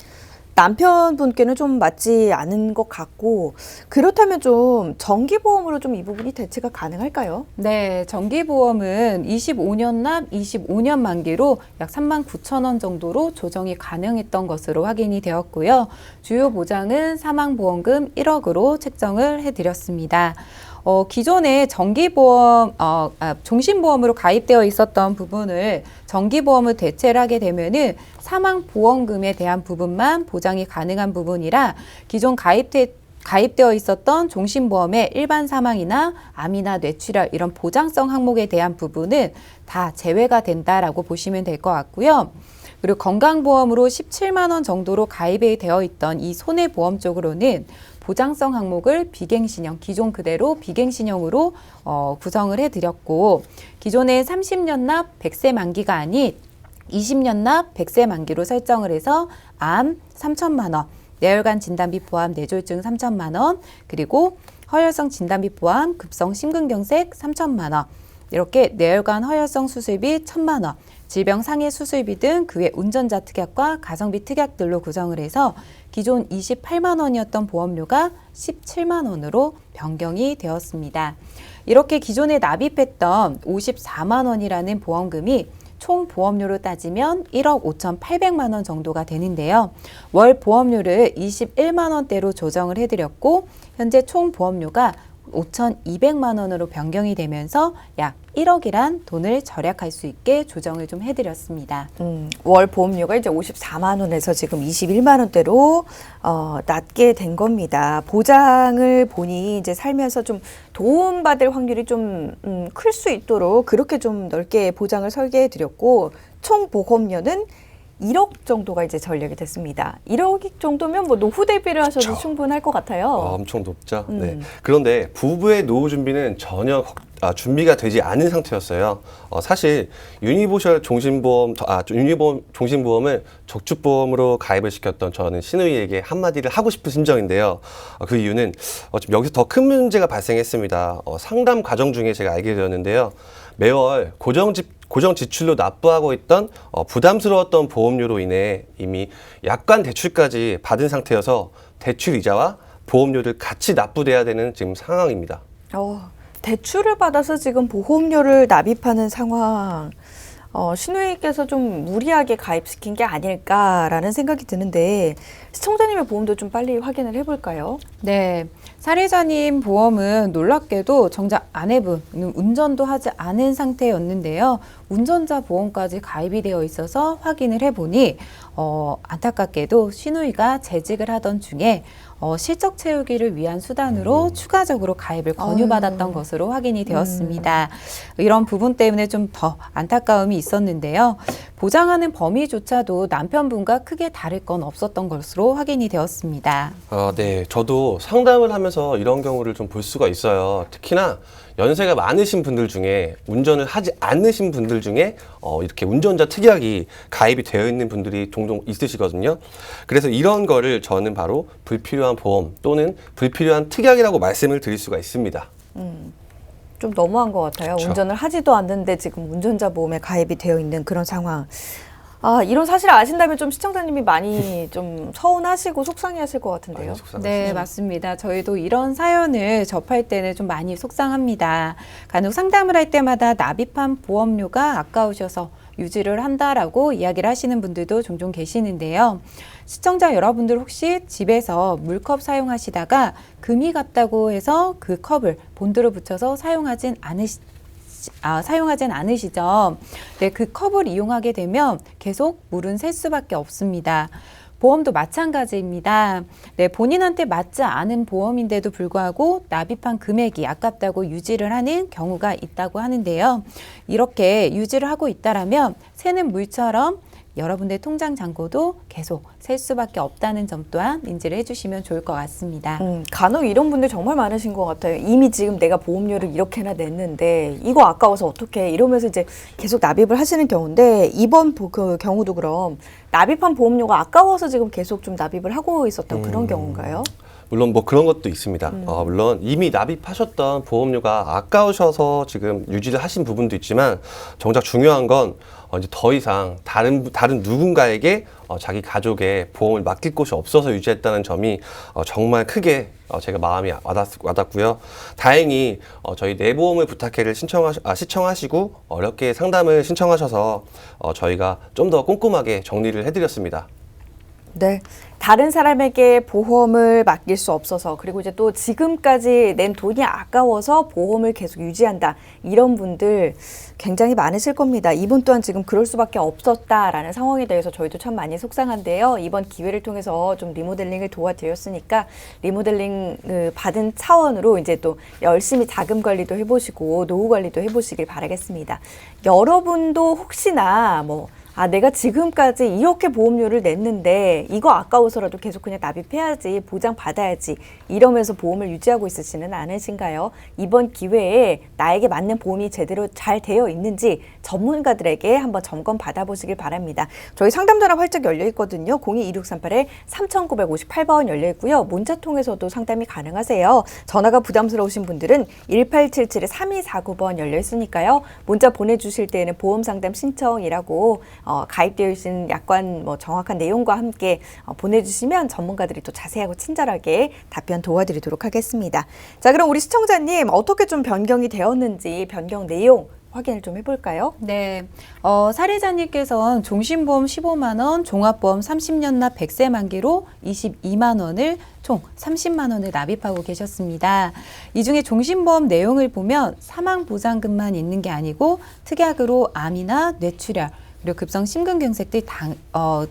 남편분께는 좀 맞지 않은 것 같고 그렇다면 좀 정기보험으로 좀 이 부분이 대체가 가능할까요? 네, 정기보험은 25년 납 25년 만기로 약 3만 9천 원 정도로 조정이 가능했던 것으로 확인이 되었고요. 주요 보장은 사망보험금 1억으로 책정을 해드렸습니다. 기존에 정기보험, 종신보험으로 가입되어 있었던 부분을 정기보험을 대체를 하게 되면은 사망보험금에 대한 부분만 보장이 가능한 부분이라 기존 가입되어 있었던 종신보험의 일반 사망이나 암이나 뇌출혈 이런 보장성 항목에 대한 부분은 다 제외가 된다라고 보시면 될 것 같고요. 그리고 건강보험으로 17만 원 정도로 가입이 되어 있던 이 손해보험 쪽으로는 보장성 항목을 비갱신형, 기존 그대로 비갱신형으로 구성을 해드렸고 기존에 30년 납 100세 만기가 아닌 20년 납 100세 만기로 설정을 해서 암 3천만 원, 뇌혈관 진단비 포함 뇌졸중 3천만 원, 그리고 허혈성 진단비 포함 급성 심근경색 3천만 원, 이렇게 뇌혈관 허혈성 수술비 1,000만 원, 질병 상해 수술비 등 그 외 운전자 특약과 가성비 특약들로 구성을 해서 기존 28만 원이었던 보험료가 17만 원으로 변경이 되었습니다. 이렇게 기존에 납입했던 54만 원이라는 보험금이 총 보험료로 따지면 1억 5,800만 원 정도가 되는데요. 월 보험료를 21만 원대로 조정을 해드렸고 현재 총 보험료가 5,200만 원으로 변경이 되면서 약 1억이란 돈을 절약할 수 있게 조정을 좀 해드렸습니다. 월 보험료가 이제 54만 원에서 지금 21만 원대로 낮게 된 겁니다. 보장을 보니 이제 살면서 좀 도움받을 확률이 좀 클 수 있도록 그렇게 좀 넓게 보장을 설계해 드렸고 총 보험료는 1억 정도가 이제 전략이 됐습니다. 1억 정도면 뭐 노후 대비를 하셔도 그렇죠. 충분할 것 같아요. 엄청 높죠. 네. 그런데 부부의 노후 준비는 전혀 준비가 되지 않은 상태였어요. 사실 유니버셜 종신보험, 종신보험을 저축보험으로 가입을 시켰던 저는 신우이에게 한마디를 하고 싶은 심정인데요. 그 이유는 지금 여기서 더 큰 문제가 발생했습니다. 상담 과정 중에 제가 알게 되었는데요. 매월 고정 지출로 납부하고 있던 부담스러웠던 보험료로 인해 이미 약관 대출까지 받은 상태여서 대출 이자와 보험료를 같이 납부돼야 되는 지금 상황입니다. 대출을 받아서 지금 보험료를 납입하는 상황. 신우이께서 좀 무리하게 가입시킨 게 아닐까라는 생각이 드는데 시청자님의 보험도 좀 빨리 확인을 해볼까요? 네, 사례자님 보험은 놀랍게도 정작 아내분은 운전도 하지 않은 상태였는데요. 운전자 보험까지 가입이 되어 있어서 확인을 해보니 안타깝게도 신우이가 재직을 하던 중에 실적 채우기를 위한 수단으로 추가적으로 가입을 권유받았던 것으로 확인이 되었습니다. 이런 부분 때문에 좀 더 안타까움이 있었는데요. 보장하는 범위조차도 남편분과 크게 다를 건 없었던 것으로 확인이 되었습니다. 네. 저도 상담을 하면서 이런 경우를 좀 볼 수가 있어요. 특히나 연세가 많으신 분들 중에 운전을 하지 않으신 분들 중에 이렇게 운전자 특약이 가입이 되어 있는 분들이 종종 있으시거든요. 그래서 이런 거를 저는 바로 불필요한 보험 또는 불필요한 특약이라고 말씀을 드릴 수가 있습니다. 좀 너무한 것 같아요. 그렇죠. 운전을 하지도 않는데 지금 운전자 보험에 가입이 되어 있는 그런 상황. 이런 사실을 아신다면 좀 시청자님이 많이 좀 서운하시고 속상해하실 것 같은데요. 많이 속상하시죠? 네, 맞습니다. 저희도 이런 사연을 접할 때는 좀 많이 속상합니다. 간혹 상담을 할 때마다 납입한 보험료가 아까우셔서 유지를 한다라고 이야기를 하시는 분들도 종종 계시는데요. 시청자 여러분들 혹시 집에서 물컵 사용하시다가 금이 갔다고 해서 그 컵을 본드로 붙여서 사용하진 않으시죠? 네, 그 컵을 이용하게 되면 계속 물은 셀 수밖에 없습니다. 보험도 마찬가지입니다. 네, 본인한테 맞지 않은 보험인데도 불구하고 납입한 금액이 아깝다고 유지를 하는 경우가 있다고 하는데요. 이렇게 유지를 하고 있다라면 새는 물처럼 여러분의 통장 잔고도 계속 셀 수밖에 없다는 점 또한 인지를 해주시면 좋을 것 같습니다. 간혹 이런 분들 정말 많으신 것 같아요. 이미 지금 내가 보험료를 이렇게나 냈는데 이거 아까워서 어떡해 이러면서 이제 계속 납입을 하시는 경우인데 이번 그 경우도 그럼 납입한 보험료가 아까워서 지금 계속 좀 납입을 하고 있었던 그런 경우인가요? 물론 뭐 그런 것도 있습니다. 물론 이미 납입하셨던 보험료가 아까우셔서 지금 유지를 하신 부분도 있지만 정작 중요한 건 이제 더 이상 다른 누군가에게 자기 가족의 보험을 맡길 곳이 없어서 유지했다는 점이 정말 크게 제가 마음이 와닿고요. 다행히 저희 내보험을 부탁해를 시청하시고 어렵게 상담을 신청하셔서 저희가 좀 더 꼼꼼하게 정리를 해드렸습니다. 네. 다른 사람에게 보험을 맡길 수 없어서 그리고 이제 또 지금까지 낸 돈이 아까워서 보험을 계속 유지한다. 이런 분들 굉장히 많으실 겁니다. 이분 또한 지금 그럴 수밖에 없었다라는 상황에 대해서 저희도 참 많이 속상한데요. 이번 기회를 통해서 좀 리모델링을 도와드렸으니까 리모델링 받은 차원으로 이제 또 열심히 자금 관리도 해보시고 노후 관리도 해보시길 바라겠습니다. 여러분도 혹시나 내가 지금까지 이렇게 보험료를 냈는데 이거 아까워서라도 계속 그냥 납입해야지, 보장받아야지 이러면서 보험을 유지하고 있으시는 않으신가요? 이번 기회에 나에게 맞는 보험이 제대로 잘 되어 있는지 전문가들에게 한번 점검 받아보시길 바랍니다. 저희 상담 전화 활짝 열려 있거든요. 02-2638-3958번 열려 있고요. 문자 통해서도 상담이 가능하세요. 전화가 부담스러우신 분들은 1877-3249번 열려 있으니까요. 문자 보내주실 때에는 보험 상담 신청이라고 가입되어 있는 약관 정확한 내용과 함께 보내주시면 전문가들이 또 자세하고 친절하게 답변 도와드리도록 하겠습니다. 자, 그럼 우리 시청자님 어떻게 좀 변경이 되었는지 변경 내용 확인을 좀 해볼까요? 네, 사례자님께서는 종신보험 15만 원, 종합보험 30년 납 100세 만기로 22만 원을 총 30만 원을 납입하고 계셨습니다. 이 중에 종신보험 내용을 보면 사망보장금만 있는 게 아니고 특약으로 암이나 뇌출혈, 그리고 급성 심근경색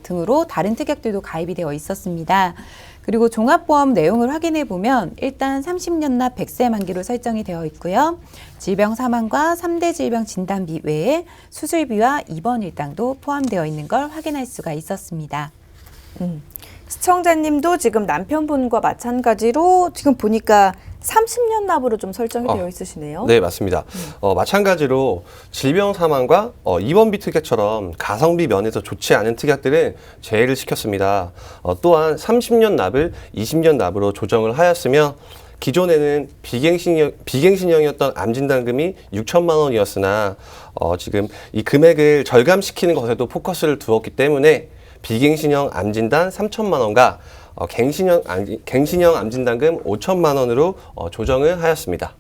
등으로 다른 특약들도 가입이 되어 있었습니다. 그리고 종합보험 내용을 확인해 보면 일단 30년 납 100세 만기로 설정이 되어 있고요. 질병 사망과 3대 질병 진단비 외에 수술비와 입원 일당도 포함되어 있는 걸 확인할 수가 있었습니다. 시청자님도 지금 남편분과 마찬가지로 지금 보니까 30년 납으로 좀 설정이 되어 있으시네요. 네, 맞습니다. 마찬가지로 질병 사망과 입원비 특약처럼 가성비 면에서 좋지 않은 특약들은 제외를 시켰습니다. 또한 30년 납을 20년 납으로 조정을 하였으며 기존에는 비갱신형이었던 암진단금이 6천만 원이었으나 지금 이 금액을 절감시키는 것에도 포커스를 두었기 때문에 비갱신형 암진단 3천만 원과 갱신형 암진단금 5천만 원으로 조정을 하였습니다.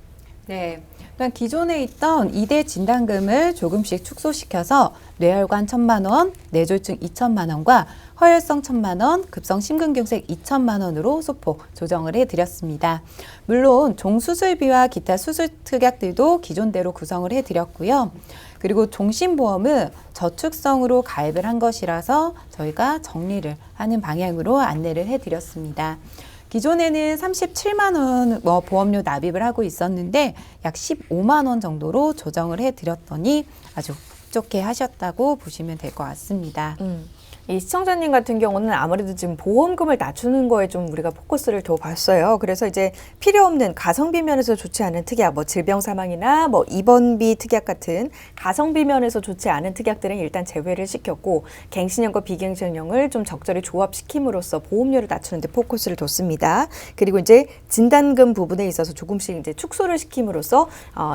네. 그러니까 기존에 있던 2대 진단금을 조금씩 축소시켜서 뇌혈관 1,000만 원, 뇌졸중 2천만 원과 허혈성 1,000만 원, 급성 심근경색 2천만 원으로 소폭 조정을 해드렸습니다. 물론 종수술비와 기타 수술 특약들도 기존대로 구성을 해드렸고요. 그리고 종신보험은 저축성으로 가입을 한 것이라서 저희가 정리를 하는 방향으로 안내를 해드렸습니다. 기존에는 37만 원 보험료 납입을 하고 있었는데 약 15만 원 정도로 조정을 해드렸더니 아주 좋게 하셨다고 보시면 될 것 같습니다. 이 시청자님 같은 경우는 아무래도 지금 보험금을 낮추는 거에 좀 우리가 포커스를 더 봤어요. 그래서 이제 필요 없는 가성비 면에서 좋지 않은 특약, 뭐 질병 사망이나 뭐 입원비 특약 같은 가성비 면에서 좋지 않은 특약들은 일단 제외를 시켰고 갱신형과 비갱신형을 좀 적절히 조합시킴으로써 보험료를 낮추는 데 포커스를 뒀습니다. 그리고 이제 진단금 부분에 있어서 조금씩 이제 축소를 시킴으로써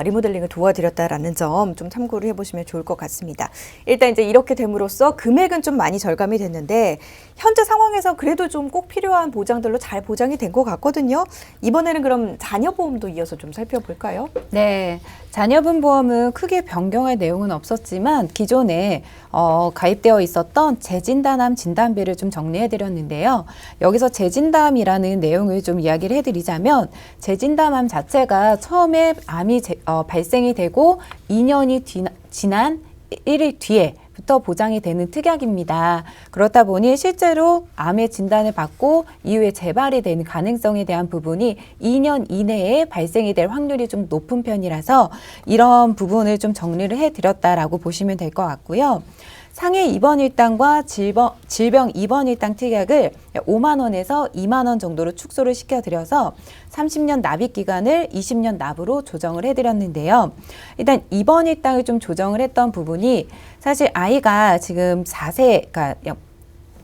리모델링을 도와드렸다라는 점 좀 참고를 해보시면 좋을 것 같습니다. 일단 이제 이렇게 됨으로써 금액은 좀 많이 절감이 됐는데 현재 상황에서 그래도 좀 꼭 필요한 보장들로 잘 보장이 된 것 같거든요. 이번에는 그럼 자녀보험도 이어서 좀 살펴볼까요? 네, 자녀분 보험은 크게 변경할 내용은 없었지만 기존에 가입되어 있었던 재진단암 진단비를 좀 정리해드렸는데요. 여기서 재진담이라는 내용을 좀 이야기를 해드리자면 재진담암 자체가 처음에 암이 발생이 되고 2년이 지난 1일 뒤에 부터 보장이 되는 특약입니다. 그렇다 보니 실제로 암의 진단을 받고 이후에 재발이 되는 가능성에 대한 부분이 2년 이내에 발생이 될 확률이 좀 높은 편이라서 이런 부분을 좀 정리를 해드렸다라고 보시면 될 것 같고요. 상해 입원 일당과 질병 입원 일당 특약을 5만 원에서 2만 원 정도로 축소를 시켜드려서 30년 납입 기간을 20년 납으로 조정을 해드렸는데요. 일단 입원 일당을 좀 조정을 했던 부분이 사실 아이가 지금 4세, 그러니까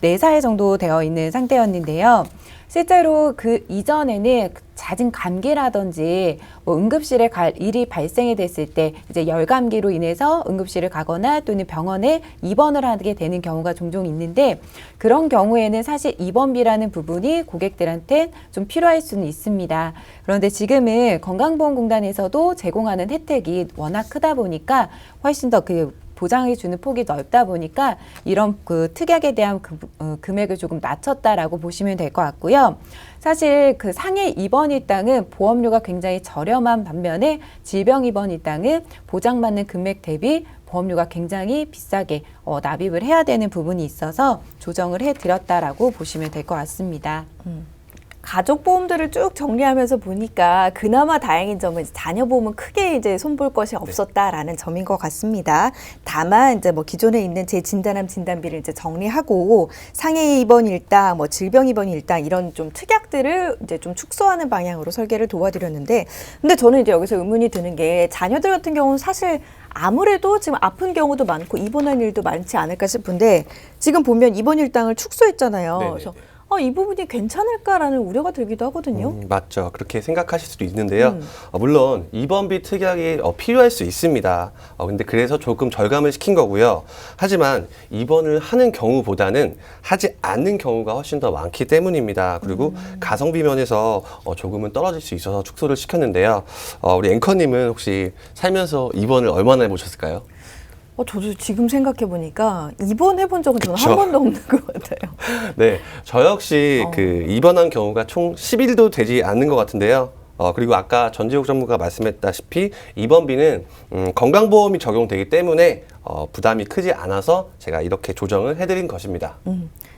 4살 정도 되어 있는 상태였는데요. 실제로 그 이전에는 잦은 감기라든지 뭐 응급실에 갈 일이 발생이 됐을 때 이제 열감기로 인해서 응급실을 가거나 또는 병원에 입원을 하게 되는 경우가 종종 있는데 그런 경우에는 사실 입원비라는 부분이 고객들한테 좀 필요할 수는 있습니다. 그런데 지금은 건강보험공단에서도 제공하는 혜택이 워낙 크다 보니까 훨씬 더 보장해 주는 폭이 넓다 보니까 이런 그 특약에 대한 금액을 조금 낮췄다라고 보시면 될 것 같고요. 사실 그 상해 입원 일당은 보험료가 굉장히 저렴한 반면에 질병 입원 일당은 보장받는 금액 대비 보험료가 굉장히 비싸게 납입을 해야 되는 부분이 있어서 조정을 해드렸다라고 보시면 될 것 같습니다. 가족보험들을 쭉 정리하면서 보니까 그나마 다행인 점은 자녀보험은 크게 이제 손볼 것이 없었다라는 점인 것 같습니다. 다만 이제 뭐 기존에 있는 재진단암 진단비를 이제 정리하고 상해 입원 일당, 뭐 질병 입원 일당 이런 좀 특약들을 이제 좀 축소하는 방향으로 설계를 도와드렸는데, 근데 저는 이제 여기서 의문이 드는 게 자녀들 같은 경우는 사실 아무래도 지금 아픈 경우도 많고 입원한 일도 많지 않을까 싶은데 지금 보면 입원 일당을 축소했잖아요. 네네네. 그래서 이 부분이 괜찮을까라는 우려가 들기도 하거든요. 맞죠. 그렇게 생각하실 수도 있는데요. 물론 입원비 특약이 필요할 수 있습니다. 근데 그래서 조금 절감을 시킨 거고요. 하지만 입원을 하는 경우보다는 하지 않는 경우가 훨씬 더 많기 때문입니다. 그리고 가성비 면에서 조금은 떨어질 수 있어서 축소를 시켰는데요. 우리 앵커님은 혹시 살면서 입원을 얼마나 해보셨을까요? 저도 지금 생각해 보니까 입원해본 적은 저는 그쵸. 한 번도 없는 것 같아요. 네, 저 역시 그 입원한 경우가 총 10일도 되지 않는 것 같은데요. 그리고 아까 전지욱 전무가 말씀했다시피 입원비는 건강보험이 적용되기 때문에 부담이 크지 않아서 제가 이렇게 조정을 해드린 것입니다.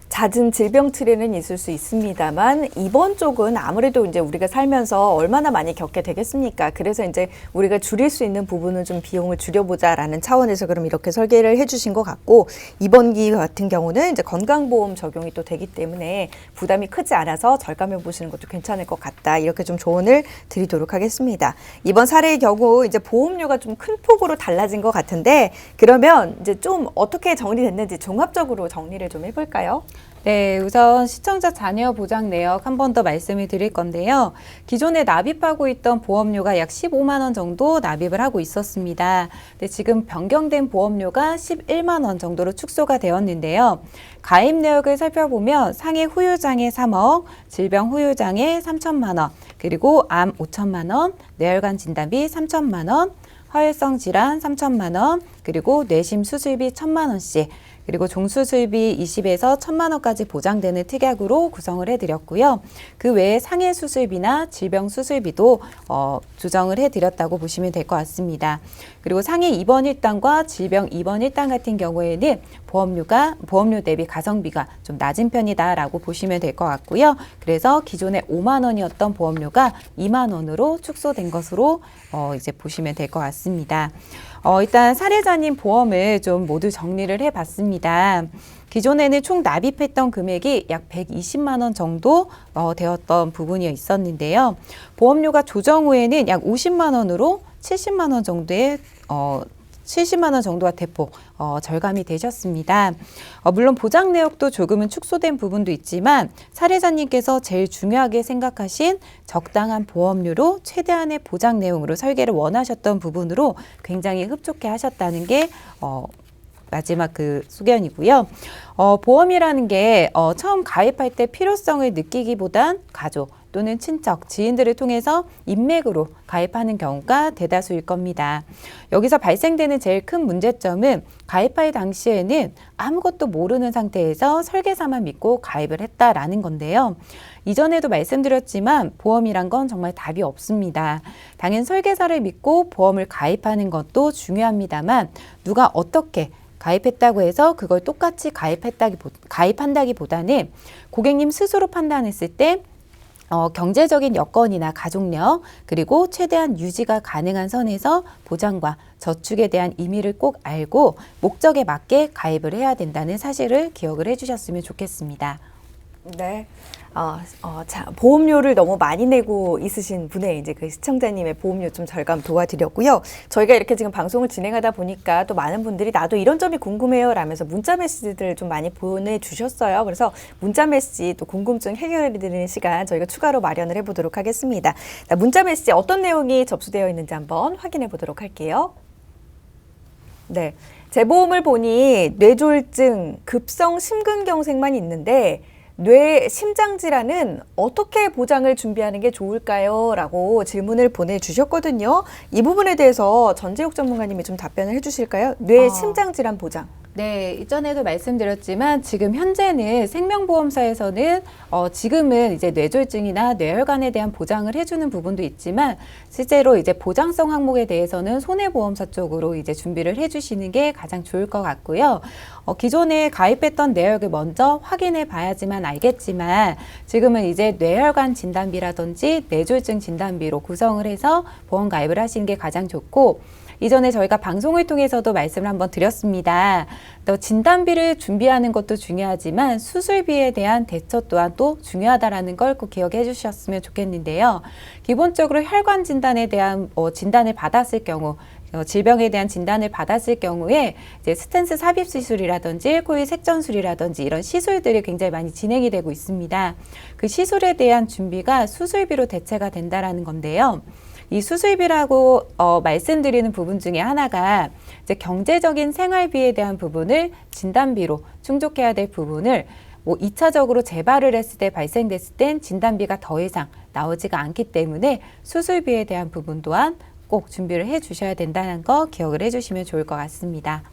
잦은 질병 치레는 있을 수 있습니다만 입원 쪽은 아무래도 이제 우리가 살면서 얼마나 많이 겪게 되겠습니까? 그래서 이제 우리가 줄일 수 있는 부분은 좀 비용을 줄여보자라는 차원에서 그럼 이렇게 설계를 해주신 것 같고, 입원기 같은 경우는 이제 건강보험 적용이 또 되기 때문에 부담이 크지 않아서 절감해 보시는 것도 괜찮을 것 같다. 이렇게 좀 조언을 드리도록 하겠습니다. 이번 사례의 경우 이제 보험료가 좀 큰 폭으로 달라진 것 같은데 그러면 이제 좀 어떻게 정리됐는지 종합적으로 정리를 좀 해볼까요? 네, 우선 시청자 자녀 보장 내역 한 번 더 말씀을 드릴 건데요. 기존에 납입하고 있던 보험료가 약 15만 원 정도 납입을 하고 있었습니다. 근데 지금 변경된 보험료가 11만 원 정도로 축소가 되었는데요. 가입 내역을 살펴보면 상해 후유장애 3억, 질병 후유장애 3천만 원, 그리고 암 5천만 원, 뇌혈관 진단비 3천만 원, 허혈성 질환 3천만 원, 그리고 뇌심 수술비 1천만 원씩, 그리고 종수술비 20에서 1,000만 원까지 보장되는 특약으로 구성을 해드렸고요. 그 외에 상해 수술비나 질병 수술비도 조정을 해드렸다고 보시면 될 것 같습니다. 그리고 상해 입원 일당과 질병 입원 일당 같은 경우에는 보험료 대비 가성비가 좀 낮은 편이다라고 보시면 될 것 같고요. 그래서 기존에 5만 원이었던 보험료가 2만 원으로 축소된 것으로 이제 보시면 될 것 같습니다. 일단 사례자님 보험을 좀 모두 정리를 해봤습니다. 기존에는 총 납입했던 금액이 약 120만 원 정도 되었던 부분이 있었는데요. 보험료가 조정 후에는 약 50만 원으로 70만 원 정도의 70만 원 정도가 대폭 절감이 되셨습니다. 물론 보장 내역도 조금은 축소된 부분도 있지만 사례자님께서 제일 중요하게 생각하신 적당한 보험료로 최대한의 보장 내용으로 설계를 원하셨던 부분으로 굉장히 흡족해 하셨다는 게 마지막 그 소견이고요. 보험이라는 게 처음 가입할 때 필요성을 느끼기보단 가족 또는 친척, 지인들을 통해서 인맥으로 가입하는 경우가 대다수일 겁니다. 여기서 발생되는 제일 큰 문제점은 가입할 당시에는 아무것도 모르는 상태에서 설계사만 믿고 가입을 했다라는 건데요. 이전에도 말씀드렸지만 보험이란 건 정말 답이 없습니다. 당연 설계사를 믿고 보험을 가입하는 것도 중요합니다만 누가 어떻게 가입했다고 해서 그걸 똑같이 가입한다기보다는 고객님 스스로 판단했을 때 경제적인 여건이나 가족력 그리고 최대한 유지가 가능한 선에서 보장과 저축에 대한 의미를 꼭 알고 목적에 맞게 가입을 해야 된다는 사실을 기억을 해주셨으면 좋겠습니다. 네. 보험료를 너무 많이 내고 있으신 분의 이제 그 시청자님의 보험료 좀 절감 도와드렸고요. 저희가 이렇게 지금 방송을 진행하다 보니까 또 많은 분들이 나도 이런 점이 궁금해요 라면서 문자 메시지들 좀 많이 보내주셨어요. 그래서 문자 메시지 또 궁금증 해결해드리는 시간 저희가 추가로 마련을 해보도록 하겠습니다. 문자 메시지 어떤 내용이 접수되어 있는지 한번 확인해 보도록 할게요. 네. 제 보험을 보니 뇌졸중, 급성 심근경색만 있는데 뇌 심장 질환은 어떻게 보장을 준비하는 게 좋을까요? 라고 질문을 보내주셨거든요. 이 부분에 대해서 전재욱 전문가님이 좀 답변을 해주실까요? 뇌 심장 질환 보장. 네, 이전에도 말씀드렸지만 지금 현재는 생명보험사에서는 지금은 이제 뇌졸중이나 뇌혈관에 대한 보장을 해주는 부분도 있지만 실제로 이제 보장성 항목에 대해서는 손해보험사 쪽으로 이제 준비를 해주시는 게 가장 좋을 것 같고요. 기존에 가입했던 내역을 먼저 확인해 봐야지만 알겠지만 지금은 이제 뇌혈관 진단비라든지 뇌졸중 진단비로 구성을 해서 보험 가입을 하시는 게 가장 좋고 이전에 저희가 방송을 통해서도 말씀을 한번 드렸습니다. 또 진단비를 준비하는 것도 중요하지만 수술비에 대한 대처 또한 또 중요하다라는 걸 꼭 기억해 주셨으면 좋겠는데요. 기본적으로 혈관 진단에 대한 진단을 받았을 경우 질병에 대한 진단을 받았을 경우에 이제 스텐스 삽입 시술이라든지 코일 색전술이라든지 이런 시술들이 굉장히 많이 진행이 되고 있습니다. 그 시술에 대한 준비가 수술비로 대체가 된다라는 건데요. 이 수술비라고 말씀드리는 부분 중에 하나가 이제 경제적인 생활비에 대한 부분을 진단비로 충족해야 될 부분을 2차적으로 재발을 했을 때 발생됐을 땐 진단비가 더 이상 나오지가 않기 때문에 수술비에 대한 부분 또한 꼭 준비를 해 주셔야 된다는 거 기억을 해 주시면 좋을 것 같습니다.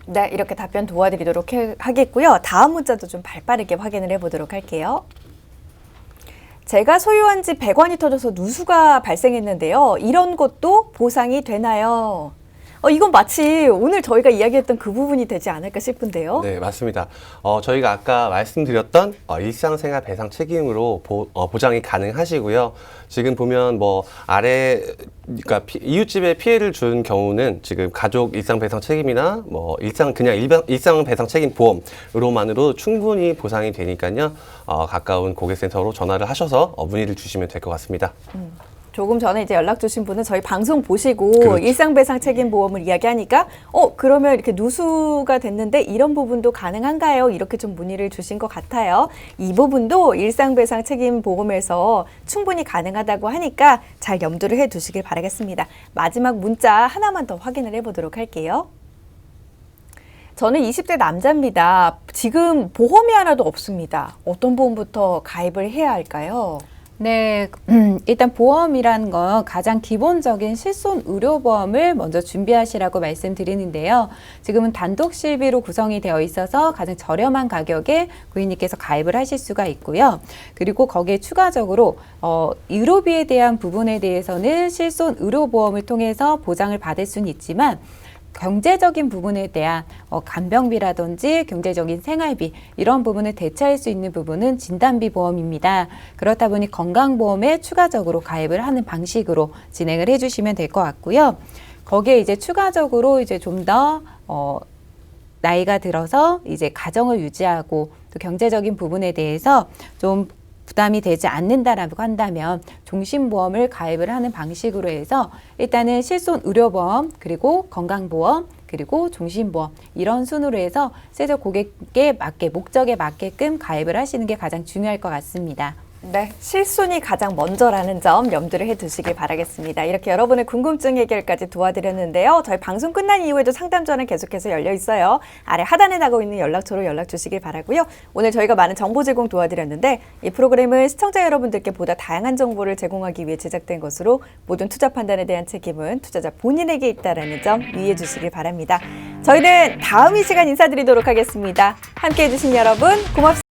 네, 이렇게 답변 도와드리도록 하겠고요. 다음 문자도 좀 발빠르게 확인을 해보도록 할게요. 제가 소유한 집 배관이 터져서 누수가 발생했는데요. 이런 것도 보상이 되나요? 이건 마치 오늘 저희가 이야기했던 그 부분이 되지 않을까 싶은데요. 네, 맞습니다. 저희가 아까 말씀드렸던 일상생활 배상 책임으로 보장이 가능하시고요. 지금 보면 그러니까 이웃집에 피해를 준 경우는 지금 가족 일상 배상 책임이나 일상 배상 책임 보험으로만으로 충분히 보상이 되니까요. 가까운 고객센터로 전화를 하셔서 문의를 주시면 될 것 같습니다. 조금 전에 이제 연락 주신 분은 저희 방송 보시고 그렇죠. 일상배상 책임보험을 이야기하니까 그러면 이렇게 누수가 됐는데 이런 부분도 가능한가요? 이렇게 좀 문의를 주신 것 같아요. 이 부분도 일상배상 책임보험에서 충분히 가능하다고 하니까 잘 염두를 해두시길 바라겠습니다. 마지막 문자 하나만 더 확인을 해보도록 할게요. 저는 20대 남자입니다. 지금 보험이 하나도 없습니다. 어떤 보험부터 가입을 해야 할까요? 네, 일단 보험이라는 건 가장 기본적인 실손 의료보험을 먼저 준비하시라고 말씀드리는데요. 지금은 단독 실비로 구성이 되어 있어서 가장 저렴한 가격에 고객님께서 가입을 하실 수가 있고요. 그리고 거기에 추가적으로 의료비에 대한 부분에 대해서는 실손 의료보험을 통해서 보장을 받을 수는 있지만 경제적인 부분에 대한 간병비라든지 경제적인 생활비 이런 부분을 대체할 수 있는 부분은 진단비 보험입니다. 그렇다 보니 건강보험에 추가적으로 가입을 하는 방식으로 진행을 해주시면 될 것 같고요. 거기에 이제 추가적으로 이제 좀 더 나이가 들어서 이제 가정을 유지하고 또 경제적인 부분에 대해서 좀 부담이 되지 않는다라고 한다면 종신보험을 가입을 하는 방식으로 해서 일단은 실손 의료보험 그리고 건강보험 그리고 종신보험 이런 순으로 해서 세조 고객에 맞게 목적에 맞게끔 가입을 하시는 게 가장 중요할 것 같습니다. 네, 실손이 가장 먼저라는 점 염두를 해두시길 바라겠습니다. 이렇게 여러분의 궁금증 해결까지 도와드렸는데요. 저희 방송 끝난 이후에도 상담전은 계속해서 열려 있어요. 아래 하단에 나가고 있는 연락처로 연락 주시길 바라고요. 오늘 저희가 많은 정보 제공 도와드렸는데 이 프로그램은 시청자 여러분들께 보다 다양한 정보를 제공하기 위해 제작된 것으로 모든 투자 판단에 대한 책임은 투자자 본인에게 있다는 점 유의해 주시길 바랍니다. 저희는 다음 이 시간 인사드리도록 하겠습니다. 함께해 주신 여러분 고맙습니다.